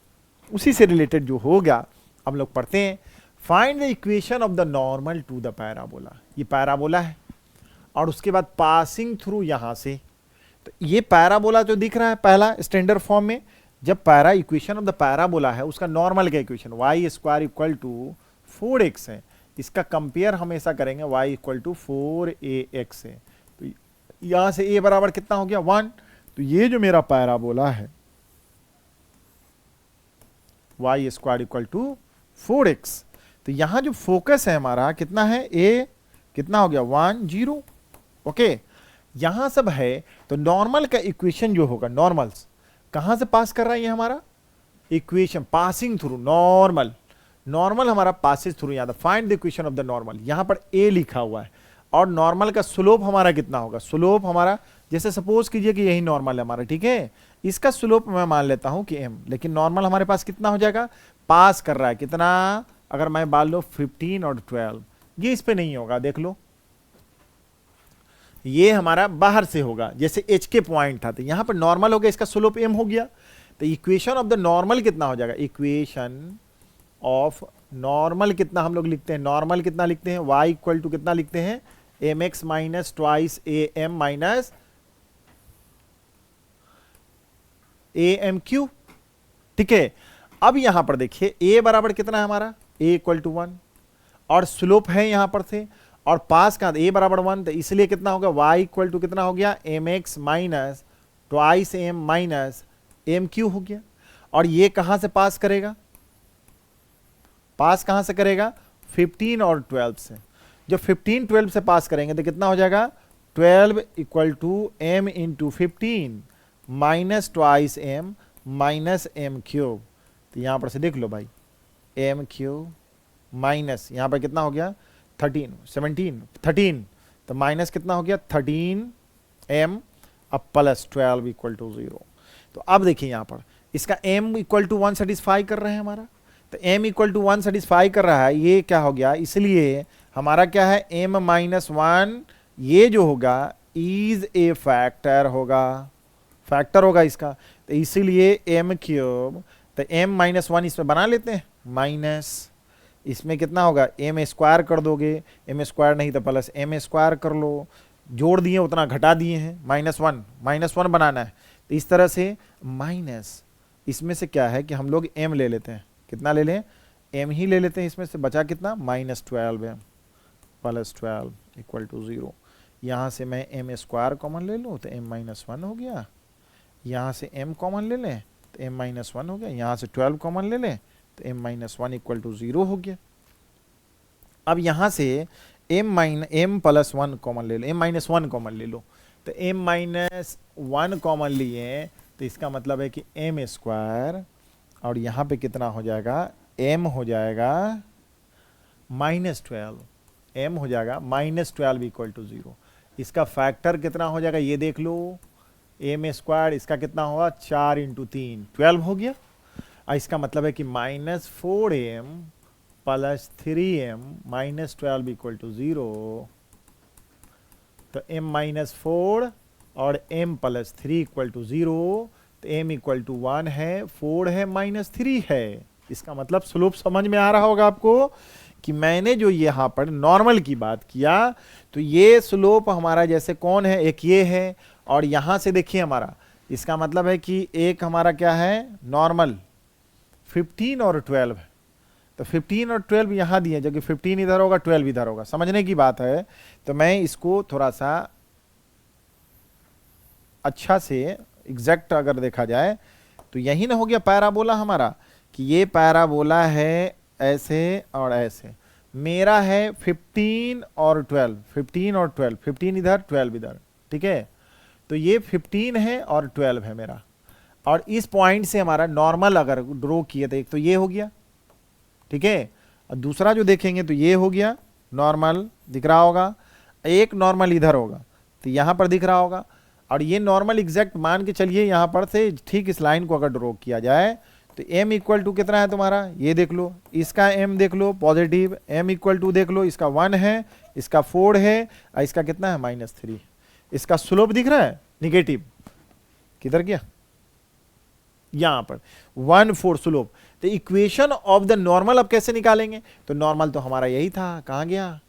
उसी से रिलेटेड जो होगा हम लोग पढ़ते हैं। Find the equation of the normal to the parabola, ये पैराबोला है और उसके बाद पासिंग थ्रू यहां से, तो ये पैराबोला जो दिख रहा है पहला स्टैंडर्ड फॉर्म में, जब para equation of the parabola है उसका नॉर्मल का equation y square equal to 4x है, इसका कंपेयर हमेशा करेंगे y इक्वल टू 4ax है, तो यहां से a बराबर कितना हो गया 1, तो ये जो मेरा पैराबोला है y square equal to 4x, तो यहां जो फोकस है हमारा कितना है, a कितना हो गया 1 0, ओके, यहां सब है, तो नॉर्मल का इक्वेशन जो होगा, नॉर्मल्स कहां से पास कर रहा है ये हमारा इक्वेशन, पासिंग थ्रू नॉर्मल हमारा पासिस थ्रू, यहां find the equation of the normal, यहां पर a लिखा हुआ है और नॉर्मल का स्लोप हमारा कितना होगा, स्लोप हमारा जैसे सपोज कीजिए कि यही नॉर्मल है हमारा, ठीक है, इसका स्लोप मैं मान लेता हूं कि m, लेकिन नॉर्मल हमारे पास कितना हो जाएगा, पास कर रहा है कितना, अगर मैं मान लो 15 और 12, ये इस पे नहीं होगा, देख लो ये हमारा बाहर से होगा, जैसे h के पॉइंट था, तो यहां पर नॉर्मल हो गया, इसका स्लोप m हो गया, तो इक्वेशन ऑफ द नॉर्मल कितना हो जाएगा, इक्वेशन ऑफ नॉर्मल कितना हम लोग लिखते हैं, नॉर्मल कितना लिखते हैं, y इक्वल टू कितना लिखते हैं, mx minus twice am minus amq, ठीक है। अब यहां पर देखिए a बराबर कितना है हमारा, a इक्वल टू 1, और स्लोप है यहां पर से, और पास का a बराबर 1, तो इसलिए कितना होगा, y इक्वल टू कितना हो गया, mx minus twice m minus amq हो गया, और ये कहां से पास करेगा, पास कहां से करेगा, 15 और 12 से, जब 15 12 से पास करेंगे तो कितना हो जाएगा, 12 equal to m into 15 minus twice m minus m cube, तो यहां पर से देख लो भाई m क्यूब माइनस यहां पर कितना हो गया 13 तो माइनस कितना हो गया 13 m अब प्लस 12 इक्वल टू 0। तो अब देखिए यहां पर इसका m इक्वल टू 1 सेटिस्फाई कर रहे हैं हमारा, तो m इक्वल टू 1 सेटिस्फाई कर रहा है, ये क्या हो गया, इसलिए हमारा क्या है m माइनस 1, ये जो होगा इज ए फैक्टर होगा, इसका, तो इसीलिए m क्यूब तो m-1 इसमें बना लेते हैं, माइनस इसमें कितना होगा, एम स्क्वायर कर दोगे, एम स्क्वायर नहीं तो प्लस एम स्क्वायर कर लो, जोड़ दिए उतना घटा दिए हैं, -1 बनाना है। तो इस तरह से माइनस इसमें से क्या है कि हम लोग m ले लेते हैं, कितना ले लें, m ही ले लेते हैं, इसमें से बचा कितना, -12 है, +12 = 0। यहाँ से मैं m स्क्वायर कॉमन ले लूँ तो m-1 हो गया, यहाँ से m कॉमन ले लें तो m-1 हो गया, यहाँ से 12 कॉमन ले लें तो m-1 = 0 हो गया। अब यहाँ से m+1 कॉमन ले लो, m-1 कॉमन ले लो, तो m-1 कॉमन लिए तो इसका मतलब है कि m स्क्वायर, और यहाँ पे कितना हो जाएगा, m हो जाएगा -12, m हो जाएगा -12 = 0। इसका फैक्टर कितना हो जाएगा ये देख लो, m स्क्वायर इसका कितना होगा, 4 × 3 12 हो गया। और इसका मतलब है कि -4m + 3m -12 = 0। तो m-4 और m + 3 = 0, तो m = 1 है, 4 है, -3 है। इसका मतलब स्लोप समझ में आ रहा होगा आपको कि मैंने जो यहाँ पर नॉर्मल की बात किया, तो ये स्लोप हमारा जैसे कौन है, एक ये है, और यहाँ से देखिए हमारा, इसका मतलब है कि एक हमारा क्या है, नॉर्मल 15 और 12 है। तो 15 और 12 यहाँ दिए, जबकि 15 इधर होगा, 12 इधर होगा, समझने की बात है। तो मैं इसको थोड़ा सा अच्छा से एग्जैक्ट अगर देखा जाए तो यही ना हो गया पैराबोला हमारा, कि ये पैराबोला है ऐसे और ऐसे, मेरा है 15 और 12, 15 और 12, 15 इधर 12 इधर, ठीक है। तो ये 15 है और 12 है मेरा, और इस पॉइंट से हमारा नॉर्मल अगर ड्रॉ किए तो एक तो ये हो गया, ठीक है, और दूसरा जो देखेंगे तो ये हो गया नॉर्मल, दिख रहा होगा, एक नॉर्मल इधर होगा तो यहाँ पर दिख रहा होगा, और ये नॉर्मल एग्जैक्ट मान के चलिए यहाँ पर से ठीक इस लाइन को अगर ड्रॉ किया जाए तो m = कितना है तुम्हारा, ये देख लो, इसका m देख लो पॉजिटिव, m = देख लो, इसका 1 है, इसका 4 है, और इसका कितना है, -3। इसका स्लोप दिख रहा है निगेटिव, किधर गया, यहाँ पर 1/4 स्लोप। तो इक्वेशन ऑफ द नॉर्मल अब कैसे निकालेंगे, तो नॉर्मल तो हमारा यही था, कहाँ गया,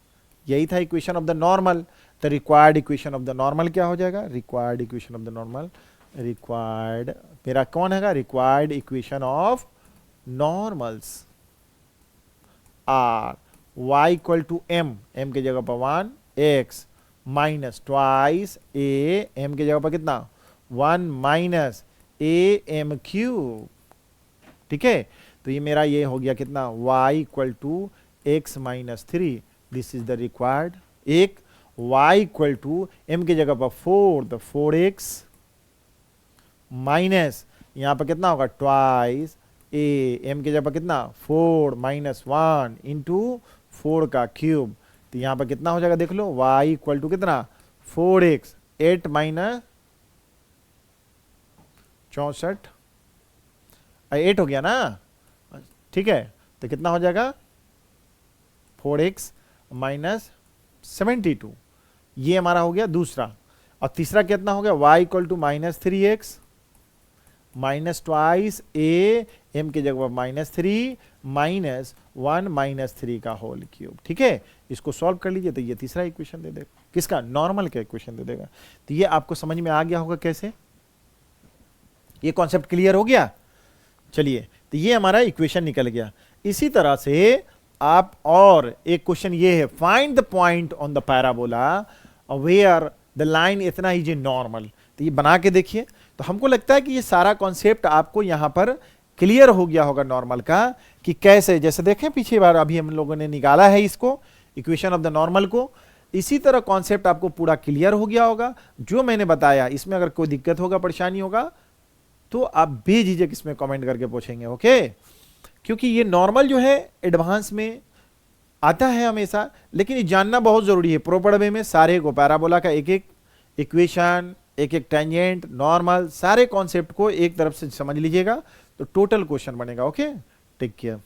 यही था इक्वेशन ऑफ द नॉर्मल। तो required equation of the normal क्या हो जाएगा, required equation of the normal, required मेरा कौन है, required equation of normals are y = m की जगह पर 1, x -2 a, m की जगह पर कितना 1 - am³, ठीक है। तो ये मेरा ये हो गया कितना, y = x - 3, this is the required. एक y = m की जगह पर 4, तो 4x माइनस यहाँ पर कितना होगा 2 a, m की जगह पर कितना 4 - 1 × 4 का क्यूब, तो यहाँ पर कितना हो जाएगा देख लो, y = कितना 4x 8 - 64, 8 हो गया ना, ठीक है। तो कितना हो जाएगा 4x - 72, ये हमारा हो गया दूसरा। और तीसरा कितना हो गया, y = -3x -2 a, m की जगह पर -3 -1 - 3 का होल क्यूब, ठीक है। इसको सॉल्व कर लीजिए तो ये तीसरा इक्वेशन दे देगा, किसका, नॉर्मल का इक्वेशन दे देगा। तो ये आपको समझ में आ गया होगा कैसे, ये कॉन्सेप्ट क्लियर हो गया। चलिए, तो ये हमारा इक्वेशन निकल गया। इसी तरह से आप और एक क्वेश्चन ये है, find the point on the parabola where the line इतना इज ए नॉर्मल। तो ये बना के देखिए, तो हमको लगता है कि ये सारा कॉन्सेप्ट आपको यहां पर क्लियर हो गया होगा नॉर्मल का, कि कैसे, जैसे देखें पीछे बार अभी हम लोगों ने निकाला है इसको, इक्वेशन ऑफ द नॉर्मल को, इसी तरह कॉन्सेप्ट आपको पूरा क्लियर हो गया होगा। जो मैंने बताया इसमें अगर कोई दिक्कत होगा, परेशानी होगा, तो आप बेझिझक इसमें कमेंट करके पूछेंगे, ओके। क्योंकि ये नॉर्मल जो है एडवांस में आता है हमेशा, लेकिन ये जानना बहुत जरूरी है प्रॉपर वे में, सारे को पैराबोला का एक एक इक्वेशन, एक एक टेंजेंट, नॉर्मल, सारे कॉन्सेप्ट को एक तरफ से समझ लीजिएगा तो टोटल क्वेश्चन बनेगा, ओके। Take care.